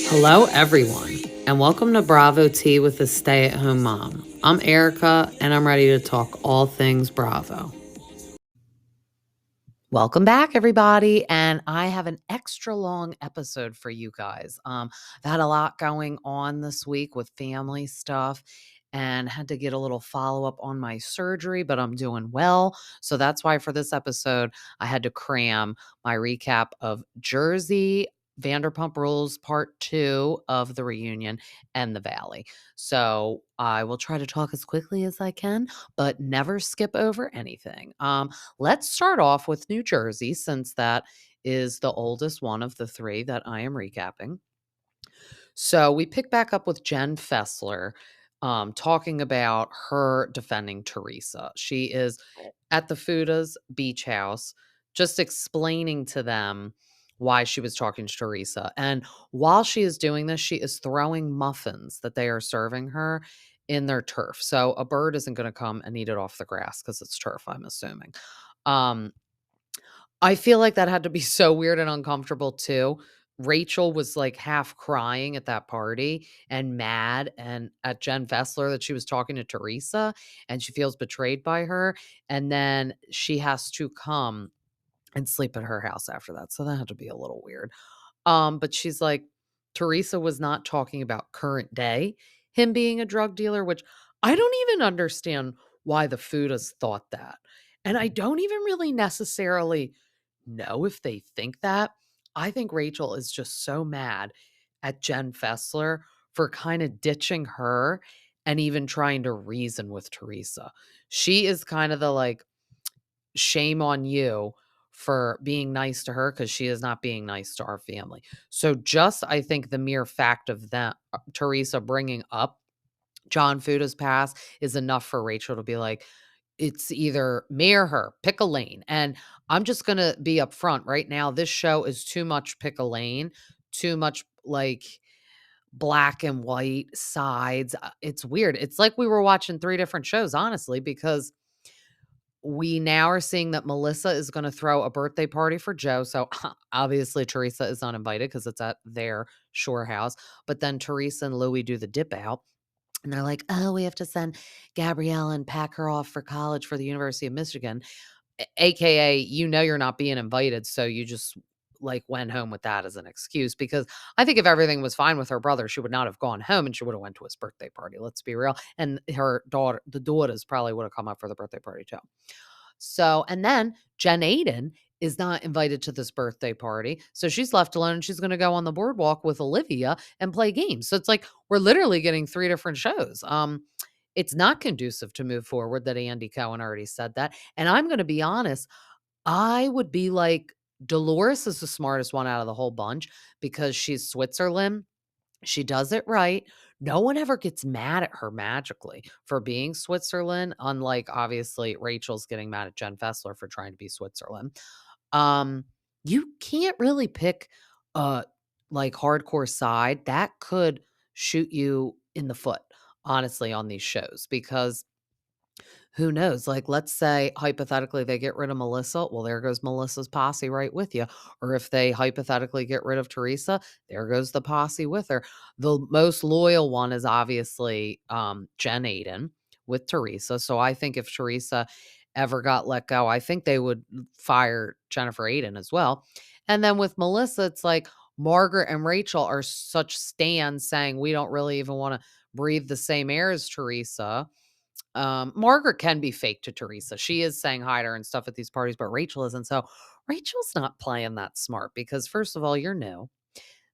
Hello, everyone, and welcome to Bravo Tea with a Stay at Home Mom. I'm Erica, and I'm ready to talk all things Bravo. Welcome back, everybody, and I have an extra long episode for you guys. I've had a lot going on this week with family stuff and had to get a little follow-up on my surgery, but I'm doing well. So that's why for this episode, I had to cram my recap of Jersey, Vanderpump Rules Part 2 of the reunion, and the Valley. So I will try to talk as quickly as I can, but never skip over anything. Let's start off with New Jersey, since that is the oldest one of the three that I am recapping. So we pick back up with Jen Fessler, talking about her defending Teresa. She is at the Fuda's beach house, just explaining to them why she was talking to Teresa. And while she is doing this, she is throwing muffins that they are serving her in their turf. So a bird isn't going to come and eat it off the grass because it's turf, I'm assuming. Um, I feel like that had to be so weird and uncomfortable too. Rachel was like half crying at that party and mad and at Jen Fessler that she was talking to Teresa and she feels betrayed by her. And then she has to come and sleep at her house after that. So that had to be a little weird. But she's like, Teresa was not talking about current day, him being a drug dealer, which I don't even understand why the Fudas thought that. And I don't even really necessarily know if they think that. I think Rachel is just so mad at Jen Fessler for kind of ditching her and even trying to reason with Teresa. She is kind of the like, shame on you for being nice to her because she is not being nice to our family. So just I think the mere fact of that Teresa bringing up John Fuda's past is enough for Rachel to be like, it's either me or her, pick a lane. And I'm just going to be upfront right now. This show is too much pick a lane, too much like black and white sides. It's weird. It's like we were watching three different shows, honestly, because we now are seeing that Melissa is going to throw a birthday party for Joe. So obviously Teresa is uninvited because it's at their shore house. But then Teresa and Louie do the dip out. And they're like, oh, we have to send Gabriella and pack her off for college for the University of Michigan. AKA, you're not being invited. So you just like went home with that as an excuse, because I think if everything was fine with her brother, she would not have gone home and she would have went to his birthday party. Let's be real. And her daughter, the daughters probably would have come up for the birthday party too. So, and then Jen Aiden is not invited to this birthday party. So she's left alone and she's going to go on the boardwalk with Olivia and play games. So it's like we're literally getting three different shows. It's not conducive to move forward that Andy Cohen already said that. And I'm going to be honest, I would be like, Dolores is the smartest one out of the whole bunch because she's Switzerland. She does it right. No one ever gets mad at her magically for being Switzerland, unlike obviously Rachel's getting mad at Jen Fessler for trying to be Switzerland. Um, you can't really pick a like hardcore side that could shoot you in the foot, honestly, on these shows, because who knows? Like, let's say hypothetically they get rid of Melissa. Well, there goes Melissa's posse right with you. Or if they hypothetically get rid of Teresa, there goes the posse with her. The most loyal one is obviously Jen Aiden with Teresa. So I think if Teresa ever got let go, I think they would fire Jennifer Aiden as well. And then with Melissa, it's like Margaret and Rachel are such stands saying we don't really even want to breathe the same air as Teresa. Margaret can be fake to Teresa. She is saying hi to her and stuff at these parties, but Rachel isn't. So Rachel's not playing that smart because, first of all, you're new.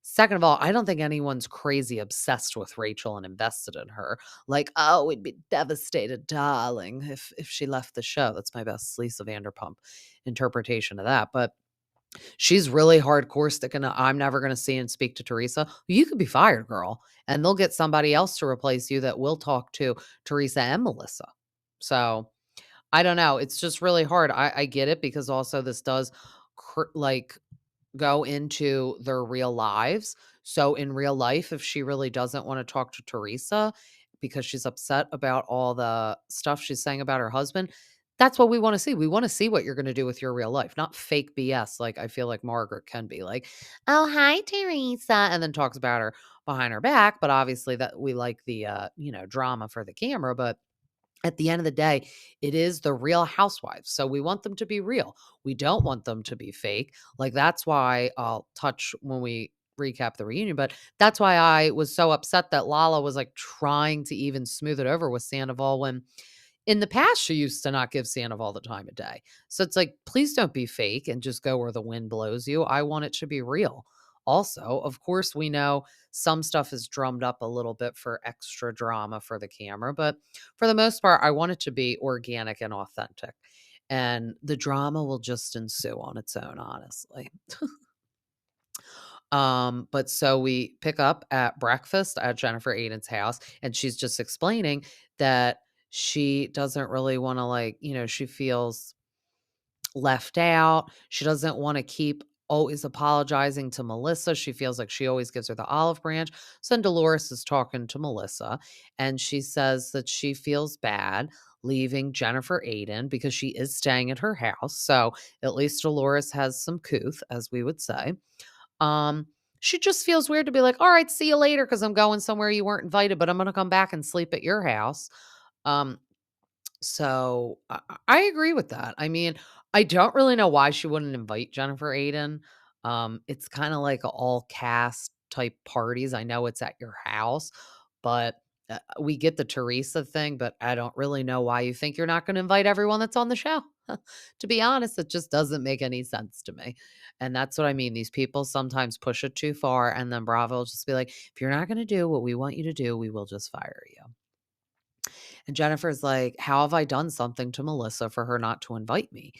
Second of all, I don't think anyone's crazy obsessed with Rachel and invested in her. Like, oh, we'd be devastated, darling, if she left the show. That's my best Lisa Vanderpump interpretation of that. But she's really hardcore sticking to, I'm never going to see and speak to Teresa. You could be fired, girl. And they'll get somebody else to replace you that will talk to Teresa and Melissa. So I don't know. It's just really hard. I get it, because also this does like go into their real lives. So in real life, if she really doesn't want to talk to Teresa because she's upset about all the stuff she's saying about her husband, that's what we wanna see. We wanna see what you're gonna do with your real life, not fake BS like I feel like Margaret can be like, "Oh, hi, Teresa," and then talks about her behind her back, but obviously that we like the, drama for the camera, but at the end of the day, it is the real housewives. So we want them to be real. We don't want them to be fake. Like that's why I'll touch when we recap the reunion, but that's why I was so upset that LaLa was like trying to even smooth it over with Sandoval when in the past she used to not give Sandoval the time of day. So it's like, please don't be fake and just go where the wind blows you. I want it to be real. Also, of course, we know some stuff is drummed up a little bit for extra drama for the camera, but for the most part, I want it to be organic and authentic. And the drama will just ensue on its own, honestly. But so we pick up at breakfast at Jennifer Aiden's house, and she's just explaining that she doesn't really want to, like, she feels left out. She doesn't want to keep always apologizing to Melissa. She feels like she always gives her the olive branch. So then Dolores is talking to Melissa, and she says that she feels bad leaving Jennifer Aiden because she is staying at her house. So at least Dolores has some couth, as we would say. Um, she just feels weird to be like, "All right, see you later because I'm going somewhere you weren't invited, but I'm gonna come back and sleep at your house." Um, so I agree with that. I mean, I don't really know why she wouldn't invite Jennifer Aiden. It's kind of like a all cast type parties. I know it's at your house, but we get the Teresa thing, but I don't really know why you think you're not going to invite everyone that's on the show. To be honest, it just doesn't make any sense to me. And that's what I mean. These people sometimes push it too far, and then Bravo will just be like, if you're not going to do what we want you to do, we will just fire you. And Jennifer's like, "How have I done something to Melissa for her not to invite me?"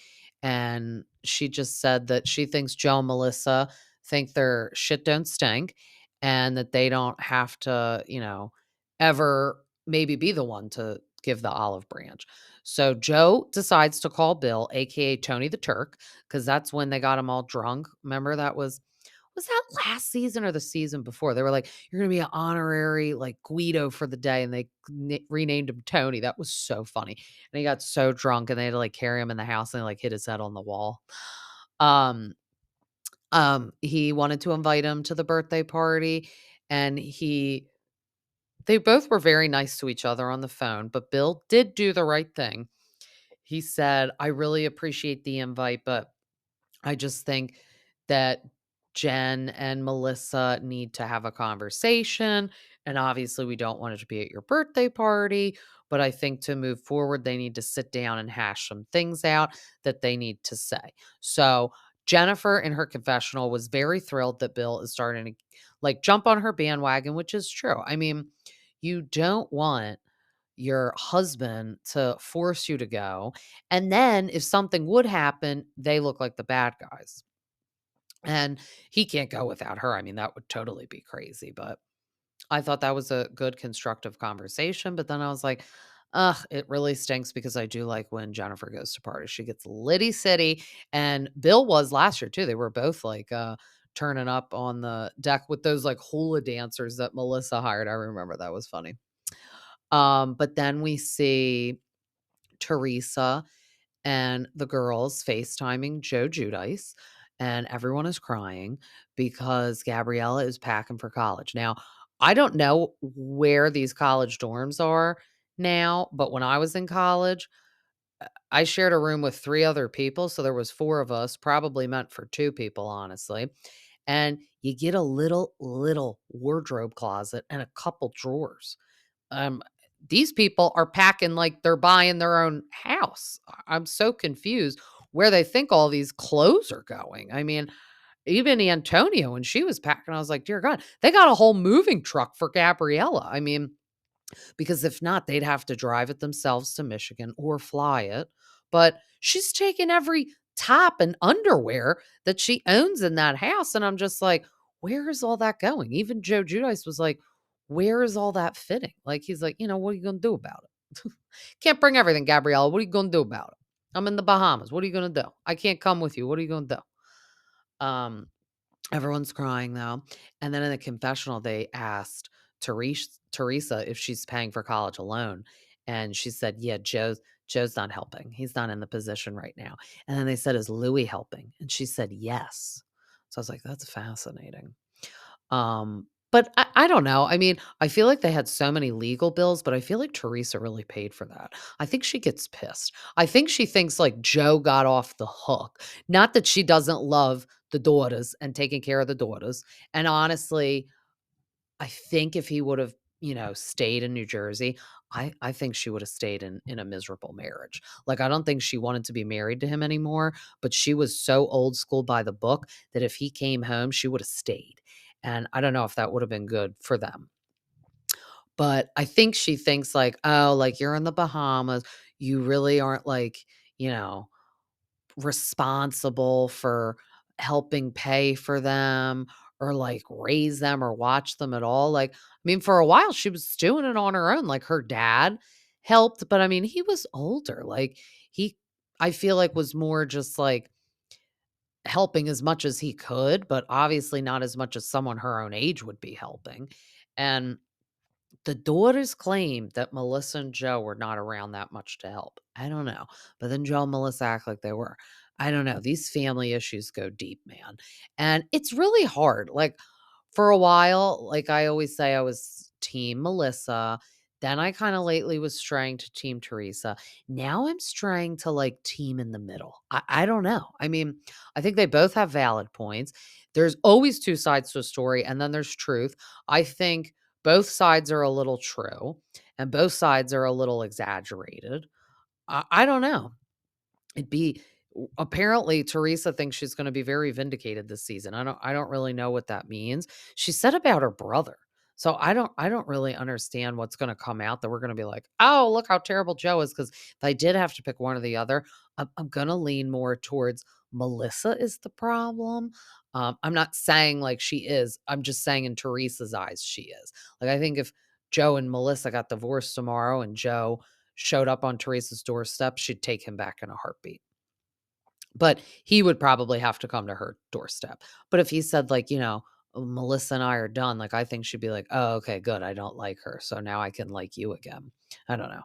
And she just said that she thinks Joe and Melissa think their shit don't stink and that they don't have to, ever maybe be the one to give the olive branch. So Joe decides to call Bill, aka Tony the Turk, because that's when they got him all drunk. Remember was that last season or the season before? They were like, "You're gonna be an honorary, like, Guido for the day," and they renamed him Tony. That was so funny, and he got so drunk, and they had to, like, carry him in the house and, like, hit his head on the wall. Um he wanted to invite him to the birthday party, and they both were very nice to each other on the phone, but Bill did do the right thing. He said, "I really appreciate the invite, but I just think that Jen and Melissa need to have a conversation. And obviously, we don't want it to be at your birthday party. But I think to move forward, they need to sit down and hash some things out that they need to say." So Jennifer in her confessional was very thrilled that Bill is starting to like jump on her bandwagon, which is true. I mean, you don't want your husband to force you to go. And then if something would happen, they look like the bad guys. And he can't go without her. I mean, that would totally be crazy. But I thought that was a good constructive conversation. But then I was like, ugh, it really stinks because I do like when Jennifer goes to parties. She gets litty city. And Bill was last year too. They were both like turning up on the deck with those like hula dancers that Melissa hired. I remember that was funny. But then we see Teresa and the girls FaceTiming Joe Judice, and everyone is crying because Gabriella is packing for college. Now, I don't know where these college dorms are now, but when I was in college, I shared a room with 3 other people, so there was 4 of us, probably meant for 2 people, honestly. And you get a little wardrobe closet and a couple drawers. Um, these people are packing like they're buying their own house. I'm so confused where they think all these clothes are going. I mean, even Antonio, when she was packing, I was like, dear God, they got a whole moving truck for Gabriella. I mean, because if not, they'd have to drive it themselves to Michigan or fly it. But she's taken every top and underwear that she owns in that house. And I'm just like, where is all that going? Even Joe Judice was like, where is all that fitting? Like, he's like, what are you going to do about it? Can't bring everything, Gabriella. What are you going to do about it? I'm in the Bahamas. What are you going to do? I can't come with you. What are you going to do? Everyone's crying though. And then in the confessional, they asked Teresa if she's paying for college alone. And she said, yeah, Joe's not helping. He's not in the position right now. And then they said, is Louis helping? And she said, yes. So I was like, that's fascinating. But I don't know. I mean, I feel like they had so many legal bills, but I feel like Teresa really paid for that. I think she gets pissed. I think she thinks like Joe got off the hook. Not that she doesn't love the daughters and taking care of the daughters. And honestly, I think if he would have, stayed in New Jersey, I think she would have stayed in a miserable marriage. Like, I don't think she wanted to be married to him anymore, but she was so old school by the book that if he came home, she would have stayed. And I don't know if that would have been good for them. But I think she thinks like, oh, like you're in the Bahamas. You really aren't like, you know, responsible for helping pay for them or like raise them or watch them at all. Like, I mean, for a while she was doing it on her own. Like her dad helped, but I mean, he was older. Like he, I feel like was more just like helping as much as he could, but obviously not as much as someone her own age would be helping. And the daughters claimed that Melissa and Joe were not around that much to help. I don't know. But then Joe and Melissa act like they were. I don't know. These family issues go deep, man. And it's really hard. Like for a while, like I always say, I was team Melissa. Then I kind of lately was straying to team Teresa. Now I'm straying to like team in the middle. I don't know. I mean, I think they both have valid points. There's always two sides to a story, and then there's truth. I think both sides are a little true and both sides are a little exaggerated. I don't know. It'd be apparently Teresa thinks she's gonna be very vindicated this season. I don't really know what that means. She said about her brother. So I don't really understand what's gonna come out that we're gonna be like, "Oh, look how terrible Joe is." Because if I did have to pick one or the other, I'm gonna lean more towards Melissa is the problem. I'm not saying like she is. I'm just saying in Teresa's eyes, she is. Like I think if Joe and Melissa got divorced tomorrow and Joe showed up on Teresa's doorstep, she'd take him back in a heartbeat. But he would probably have to come to her doorstep. But if he said, like, "Oh, Melissa and I are done," like, I think she'd be like, "Oh, okay, good. I don't like her. So now I can like you again." I don't know.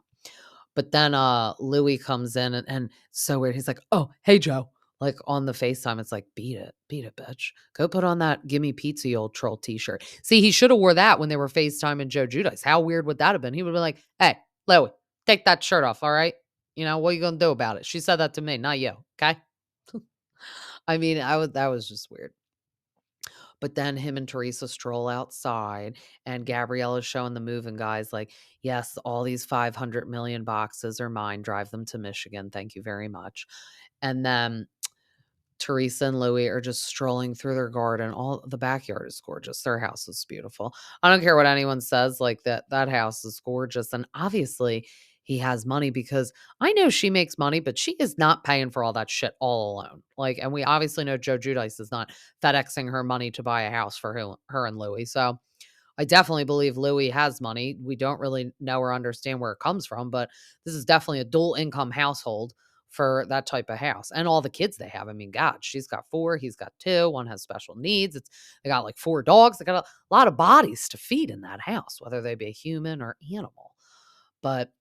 But then Louis comes in and so weird. He's like, "Oh, hey Joe." Like on the FaceTime, it's like, beat it, bitch. Go put on that gimme pizza, you old troll t-shirt. See, he should have wore that when they were FaceTiming Joe Judice. How weird would that have been? He would have been like, "Hey, Louis, take that shirt off, all right? What are you gonna do about it?" She said that to me, not you. Okay. I mean, I was that was just weird. But then him and Teresa stroll outside, and Gabriella's showing the moving guys, like, yes, all these 500 million boxes are mine. Drive them to Michigan. Thank you very much. And then Teresa and Louis are just strolling through their garden. All the backyard is gorgeous. Their house is beautiful. I don't care what anyone says, like that house is gorgeous. And obviously he has money because I know she makes money, but she is not paying for all that shit all alone. Like, and we obviously know Joe Judice is not FedExing her money to buy a house for her and Louis. So I definitely believe Louis has money. We don't really know or understand where it comes from, but this is definitely a dual income household for that type of house and all the kids they have. I mean, God, she's got four, he's got two, one has special needs. They got like four dogs. They got a lot of bodies to feed in that house, whether they be a human or animal. But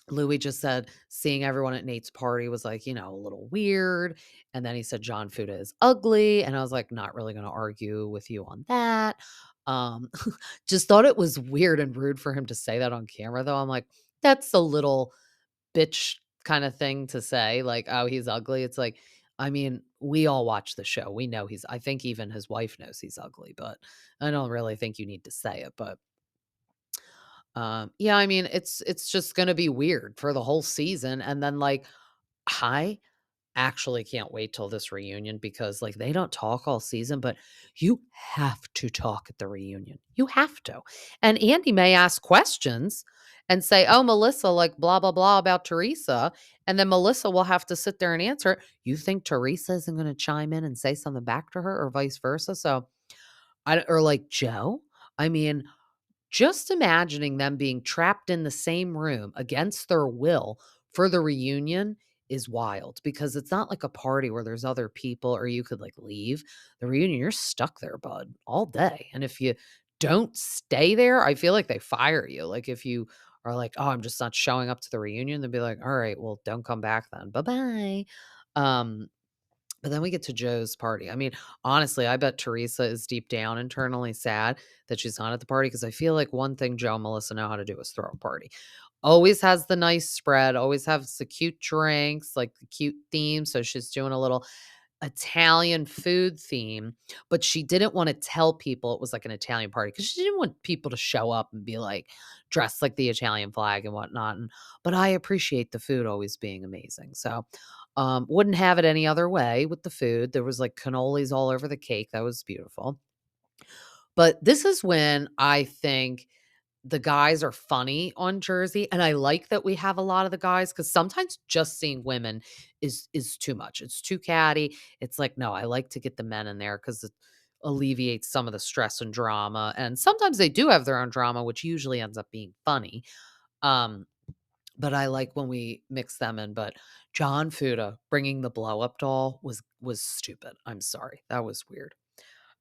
Louis just said seeing everyone at Nate's party was like, a little weird. And then he said John Fuda is ugly. And I was like, not really going to argue with you on that. Um, just thought it was weird and rude for him to say that on camera, though. I'm like, that's a little bitch kind of thing to say. Like, oh, he's ugly. It's like, I mean, we all watch the show. We know I think even his wife knows he's ugly, but I don't really think you need to say it. But yeah, I mean, it's just gonna be weird for the whole season, and then, like, I actually can't wait till this reunion because, like, they don't talk all season, but you have to talk at the reunion. You have to, and Andy may ask questions and say, "Oh, Melissa, like, blah, blah, blah about Teresa," and then Melissa will have to sit there and answer it. You think Teresa isn't gonna chime in and say something back to her or vice versa? So, or like Joe? I mean, just imagining them being trapped in the same room against their will for the reunion is wild because it's not like a party where there's other people or you could like leave. The reunion, you're stuck there, bud, all day. And if you don't stay there, I feel like they fire you. Like if you are like, "Oh, I'm just not showing up to the reunion," they'd be like, "All right, well, don't come back then. Bye-bye." Um, but then we get to Joe's party. I mean, honestly, I bet Teresa is deep down internally sad that she's not at the party because I feel like one thing Joe and Melissa know how to do is throw a party. Always has the nice spread, always has the cute drinks, like the cute theme. So she's doing a little Italian food theme, but she didn't wanna tell people it was like an Italian party because she didn't want people to show up and be, like, dressed like the Italian flag and whatnot, but I appreciate the food always being amazing, so, wouldn't have it any other way with the food. There was, like, cannolis all over the cake, that was beautiful. But this is when I think the guys are funny on Jersey, and I like that we have a lot of the guys because sometimes just seeing women is too much. It's too catty. It's like, no, I like to get the men in there because it alleviates some of the stress and drama. And sometimes they do have their own drama, which usually ends up being funny. Um, but I like when we mix them in. But John Fuda bringing the blow up doll was stupid. I'm sorry, that was weird.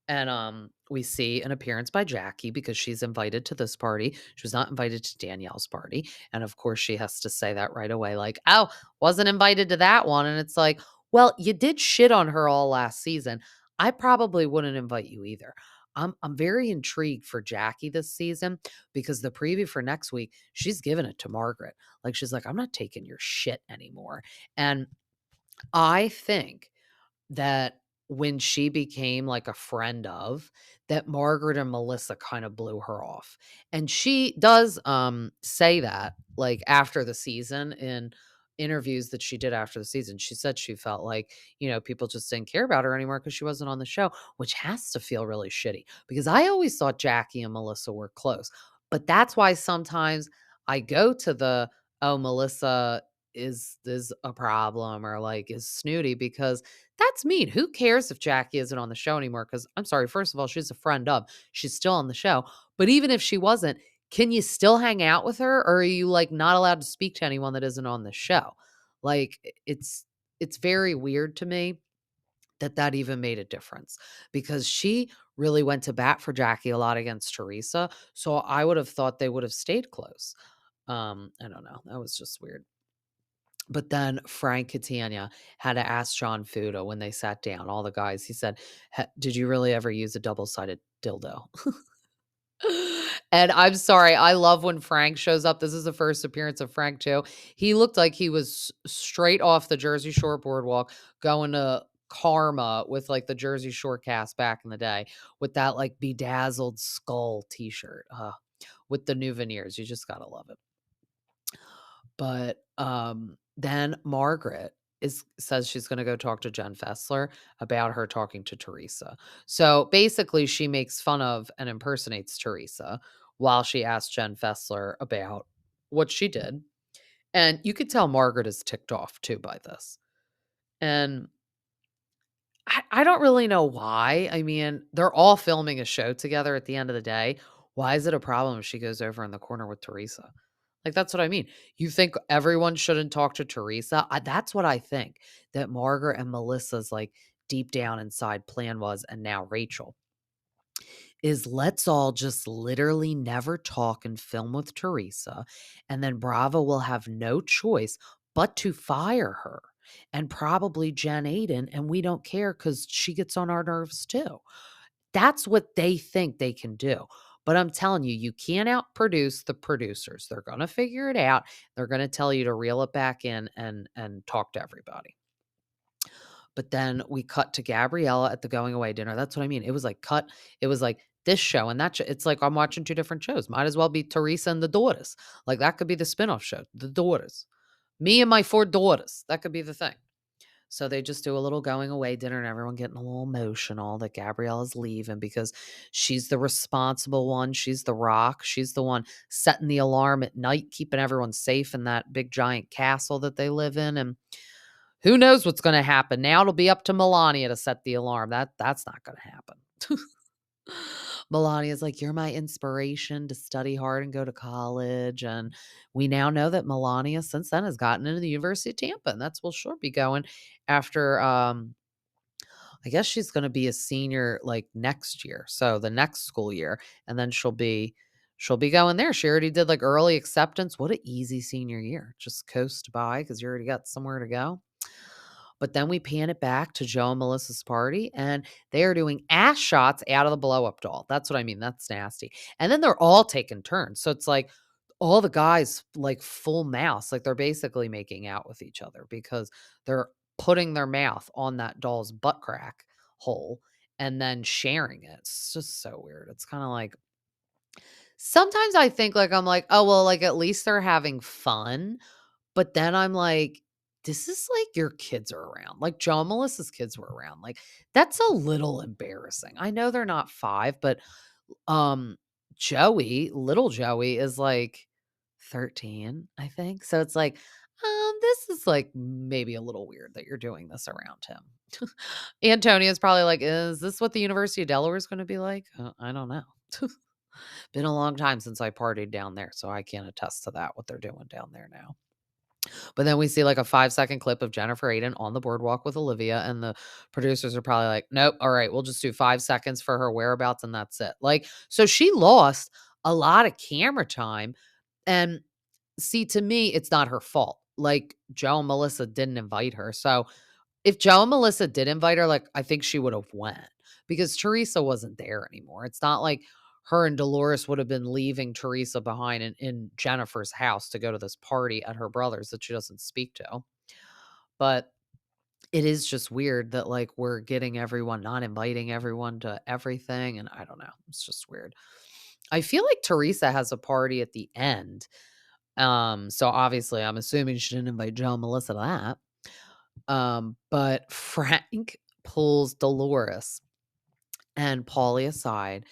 And, we see an appearance by Jackie because she's invited to this party. She was not invited to Danielle's party, and of course, she has to say that right away, like, "Oh, wasn't invited to that one," and it's like, "Well, you did shit on her all last season. I probably wouldn't invite you either." I'm very intrigued for Jackie this season because the preview for next week, she's giving it to Margaret. Like, she's like, "I'm not taking your shit anymore," and I think that when she became like a friend of, that Margaret and Melissa kind of blew her off. And she does say that like after the season in interviews that she did after the season. She said she felt like, people just didn't care about her anymore because she wasn't on the show, which has to feel really shitty because I always thought Jackie and Melissa were close. But that's why sometimes I go to the, oh, Melissa is a problem or like is snooty because that's mean. Who cares if Jackie isn't on the show anymore? Because I'm sorry, first of all, she's a friend of, she's still on the show. But even if she wasn't, can you still hang out with her? Or are you like not allowed to speak to anyone that isn't on the show? Like it's very weird to me that that even made a difference because she really went to bat for Jackie a lot against Teresa. So I would have thought they would have stayed close. I don't know. That was just weird. But then Frank Catania had to ask John Fuda when they sat down, all the guys, he said, Did you really ever use a double sided dildo? And I'm sorry, I love when Frank shows up. This is the first appearance of Frank, too. He looked like he was straight off the Jersey Shore boardwalk going to Karma with like the Jersey Shore cast back in the day with that like bedazzled skull t shirt with the new veneers. You just got to love it. But, then Margaret says she's gonna go talk to Jen Fessler about her talking to Teresa. So, basically, she makes fun of and impersonates Teresa while she asks Jen Fessler about what she did, and you could tell Margaret is ticked off too by this, and I don't really know why. I mean, they're all filming a show together at the end of the day. Why is it a problem if she goes over in the corner with Teresa? Like, that's what I mean. You think everyone shouldn't talk to Teresa? That's what I think that Margaret and Melissa's like deep down inside plan was, and now Rachel is let's all just literally never talk and film with Teresa. And then Bravo will have no choice but to fire her and probably Jen Aiden. And we don't care because she gets on our nerves too. That's what they think they can do. But I'm telling you, you can't outproduce the producers. They're going to figure it out. They're going to tell you to reel it back in and talk to everybody. But then we cut to Gabriella at the going away dinner. That's what I mean. It was like cut. It was like this show and that show. It's like I'm watching two different shows. Might as well be Teresa and the daughters. Like that could be the spinoff show, the daughters. Me and my four daughters. That could be the thing. So they just do a little going away dinner and everyone getting a little emotional that Gabriella's leaving because she's the responsible one. She's the rock. She's the one setting the alarm at night, keeping everyone safe in that big giant castle that they live in. And who knows what's going to happen? Now it'll be up to Melania to set the alarm. That's not going to happen. Melania's like, "You're my inspiration to study hard and go to college." And we now know that Melania since then has gotten into the University of Tampa. And that's where she'll be going after I guess she's going to be a senior like next year. So the next school year. And then she'll be going there. She already did like early acceptance. What an easy senior year. Just coast by because you already got somewhere to go. But then we pan it back to Joe and Melissa's party, and they are doing ass shots out of the blow up doll. That's what I mean. That's nasty. And then they're all taking turns. So it's like all the guys like full mouths, like they're basically making out with each other because they're putting their mouth on that doll's butt crack hole and then sharing it. It's just so weird. It's kind of like sometimes I think like I'm like, oh well, like at least they're having fun. But then I'm like, this is like your kids are around. Like Joe and Melissa's kids were around. Like that's a little embarrassing. I know they're not 5, but um little Joey is like 13, I think. So it's like, this is like maybe a little weird that you're doing this around him. Antonia's probably like, is this what the University of Delaware is going to be like? I don't know. Been a long time since I partied down there, so I can't attest to that, what they're doing down there now. But then we see like a 5-second clip of Jennifer Aiden on the boardwalk with Olivia, and the producers are probably like, nope, all right, we'll just do 5 seconds for her whereabouts and that's it. Like, so she lost a lot of camera time. And see, to me, it's not her fault. Like, Joe and Melissa didn't invite her. So if Joe and Melissa did invite her, like, I think she would have went because Teresa wasn't there anymore. It's not like her and Dolores would have been leaving Teresa behind in Jennifer's house to go to this party at her brother's that she doesn't speak to. But it is just weird that like we're getting everyone, not inviting everyone to everything. And I don't know. It's just weird. I feel like Teresa has a party at the end. So obviously I'm assuming she didn't invite Joe and Melissa to that. But Frank pulls Dolores and Paulie aside,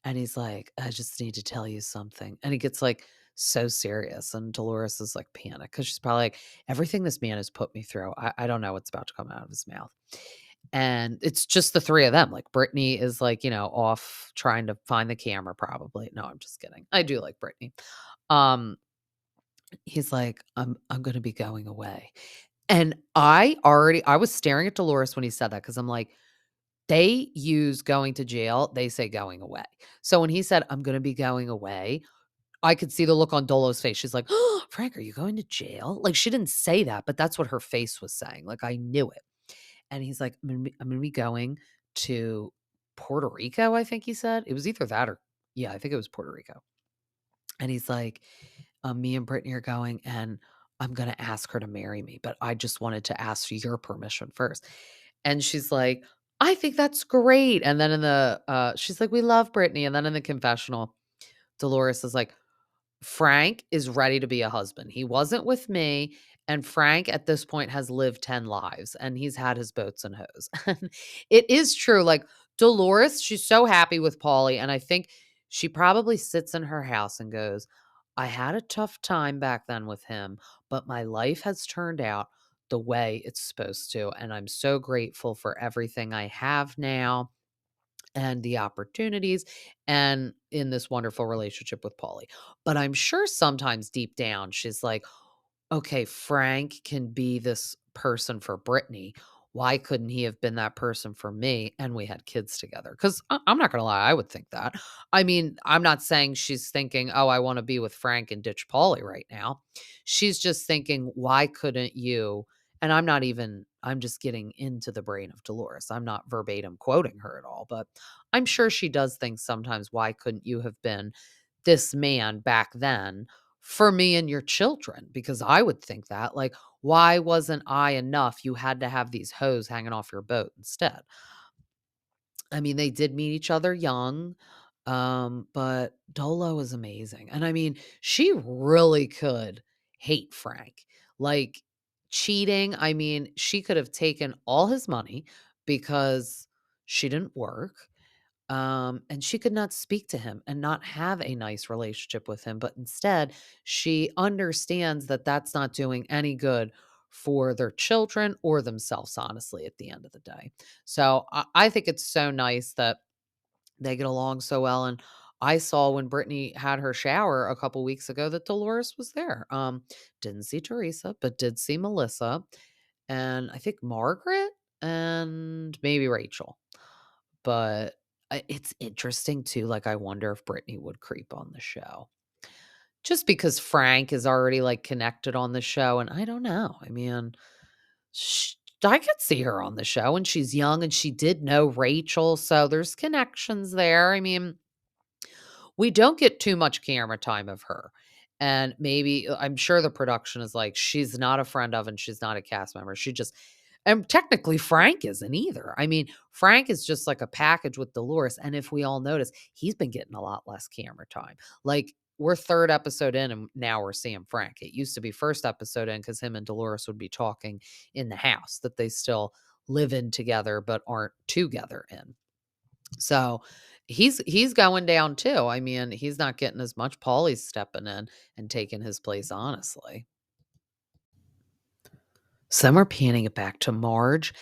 and he's like, I just need to tell you something. And he gets like so serious. And Dolores is like panicked because she's probably like, everything this man has put me through, I don't know what's about to come out of his mouth. And it's just the 3 of them. Like Brittany is like, off trying to find the camera, probably. No, I'm just kidding. I do like Brittany. Um, he's like, I'm gonna be going away. And I was staring at Dolores when he said that because I'm like, they use going to jail, they say going away. So when he said, I'm gonna be going away, I could see the look on Dolo's face. She's like, oh, Frank, are you going to jail? Like she didn't say that, but that's what her face was saying. Like I knew it. And he's like, I'm gonna be going to Puerto Rico, I think he said. It was either that or yeah, I think it was Puerto Rico. And he's like, me and Brittany are going and I'm going to ask her to marry me, but I just wanted to ask your permission first. And she's like, I think that's great. And then she's like, we love Brittany. And then in the confessional, Dolores is like, Frank is ready to be a husband. He wasn't with me. And Frank at this point has lived 10 lives and he's had his boats and hoes. And it is true. Like Dolores, she's so happy with Paulie. And I think she probably sits in her house and goes, I had a tough time back then with him, but my life has turned out the way it's supposed to. And I'm so grateful for everything I have now and the opportunities and in this wonderful relationship with Paulie. But I'm sure sometimes deep down she's like, okay, Frank can be this person for Brittany. Why couldn't he have been that person for me? And we had kids together. Because I'm not going to lie, I would think that. I mean, I'm not saying she's thinking, oh, I want to be with Frank and ditch Paulie right now. She's just thinking, why couldn't you? And I'm just getting into the brain of Dolores. I'm not verbatim quoting her at all, but I'm sure she does think sometimes, why couldn't you have been this man back then for me and your children? Because I would think that, like, why wasn't I enough? You had to have these hoes hanging off your boat instead. I mean, they did meet each other young, but Dolo is amazing. And I mean, she really could hate Frank. Like cheating, I mean, she could have taken all his money because she didn't work. And she could not speak to him and not have a nice relationship with him. But instead, she understands that that's not doing any good for their children or themselves, honestly, at the end of the day. So I think it's so nice that they get along so well. And I saw when Brittany had her shower a couple weeks ago that Dolores was there. Didn't see Teresa, but did see Melissa and I think Margaret and maybe Rachel. But It's interesting too, like, I wonder if Brittany would creep on the show. Just because Frank is already, like, connected on the show, and I don't know. I mean, sh I could see her on the show, and she's young, and she did know Rachel, so there's connections there. I mean, we don't get too much camera time of her, and maybe I'm sure the production is like, she's not a friend of and she's not a cast member. She just and technically Frank isn't either. I mean, Frank is just like a package with Dolores, and if we all notice, he's been getting a lot less camera time. Like, we're 3rd episode in, and now we're seeing Frank. It used to be 1st episode in because him and Dolores would be talking in the house that they still live in together but aren't together in. So, he's going down too. I mean, he's not getting as much. Paulie's stepping in and taking his place, honestly. So then we're panning it back to Marge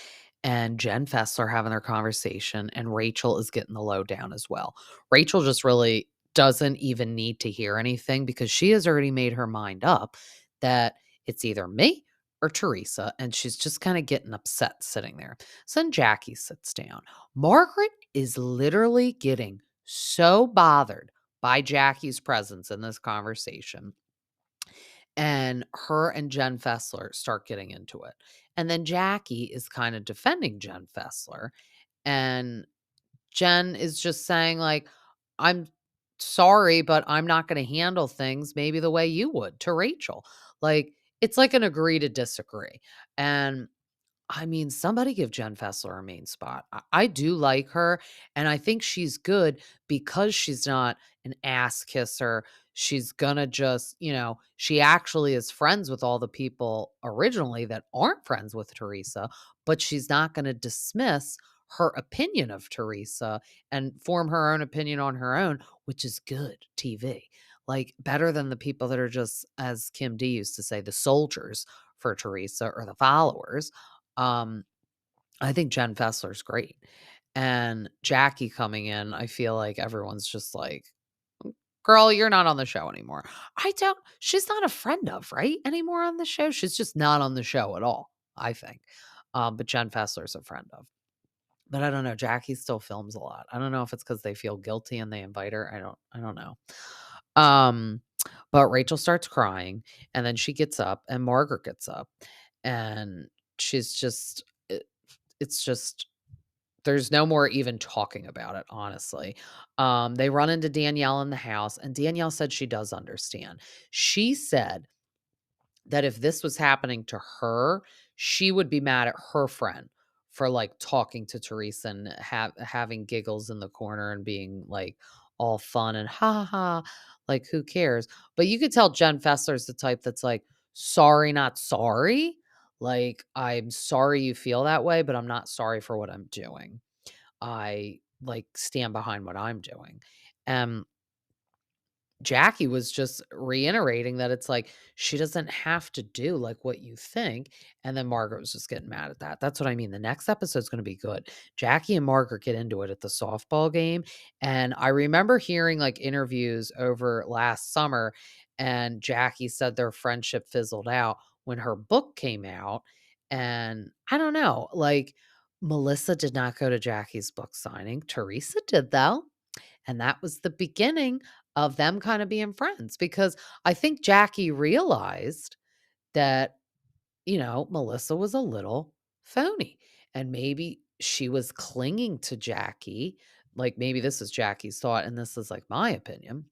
and Jen Fessler having their conversation, and Rachel is getting the lowdown as well. Rachel just really doesn't even need to hear anything because she has already made her mind up that it's either me or Teresa, and she's just kind of getting upset sitting there. So then Jackie sits down. Margaret is literally getting so bothered by Jackie's presence in this conversation, and her and Jen Fessler start getting into it. And then Jackie is kind of defending Jen Fessler. And Jen is just saying, like, I'm sorry, but I'm not going to handle things maybe the way you would to Rachel. Like, it's like an agree to disagree. And I mean, somebody give Jen Fessler a main spot. I do like her, and I think she's good because she's not an ass kisser. She's gonna just, she actually is friends with all the people originally that aren't friends with Teresa, but she's not gonna dismiss her opinion of Teresa and form her own opinion on her own, which is good TV. Like, better than the people that are just, as Kim D used to say, the soldiers for Teresa or the followers. um, I think Jen Fessler's great. And Jackie coming in, I feel like everyone's just like, girl, you're not on the show anymore. She's not a friend of, right? Anymore on the show. She's just not on the show at all, I think. But Jen Fessler's a friend of. But I don't know. Jackie still films a lot. I don't know if it's because they feel guilty and they invite her. I don't know. Um, but Rachel starts crying, and then she gets up, and Margaret gets up, and she's just it's just there's no more even talking about it, honestly. They run into Danielle in the house, and Danielle said she does understand. She said that if this was happening to her, she would be mad at her friend for, like, talking to Teresa and having giggles in the corner and being, like, all fun and ha ha ha, like, who cares? But you could tell Jen Fessler's the type that's like, sorry, not sorry. Like, I'm sorry you feel that way, but I'm not sorry for what I'm doing. I, like, stand behind what I'm doing. And Jackie was just reiterating that it's like, she doesn't have to do, like, what you think, and then Margaret was just getting mad at that. That's what I mean. The next episode's gonna be good. Jackie and Margaret get into it at the softball game, and I remember hearing, like, interviews over last summer, and Jackie said their friendship fizzled out when her book came out, and I don't know, like, Melissa did not go to Jackie's book signing. Teresa did, though. And that was the beginning of them kinda being friends because I think Jackie realized that, Melissa was a little phony, and maybe she was clinging to Jackie, like, maybe this is Jackie's thought, and this is, like, my opinion.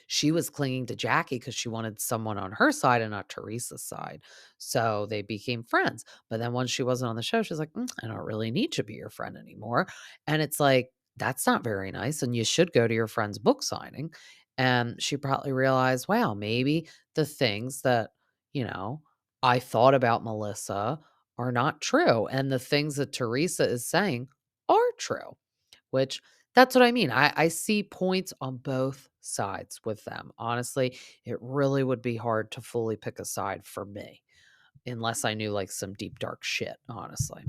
She was clinging to Jackie because she wanted someone on her side and not Teresa's side. So they became friends. But then once she wasn't on the show, she's like, I don't really need to be your friend anymore. And it's like, that's not very nice. And you should go to your friend's book signing. And she probably realized, wow, maybe the things that, you know, I thought about Melissa are not true. And the things that Teresa is saying are true, which that's what I mean. I see points on both sides with them. Honestly, it really would be hard to fully pick a side for me unless I knew like some deep dark shit, honestly.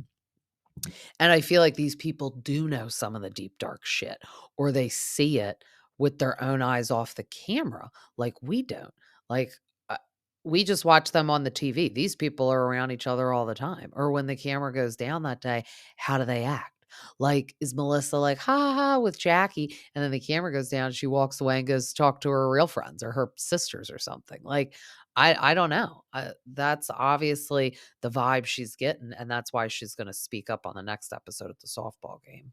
And I feel like these people do know some of the deep dark shit or they see it with their own eyes off the camera like we don't. Like uh, we just watch them on the TV. These people are around each other all the time. Or when the camera goes down that day, how do they act? Like, is Melissa like, "Ha ha ha," with Jackie, and then the camera goes down, she walks away and goes to talk to her real friends or her sisters or something? Like, I don't know. That's obviously the vibe she's getting, and that's why she's gonna speak up on the next episode at the softball game.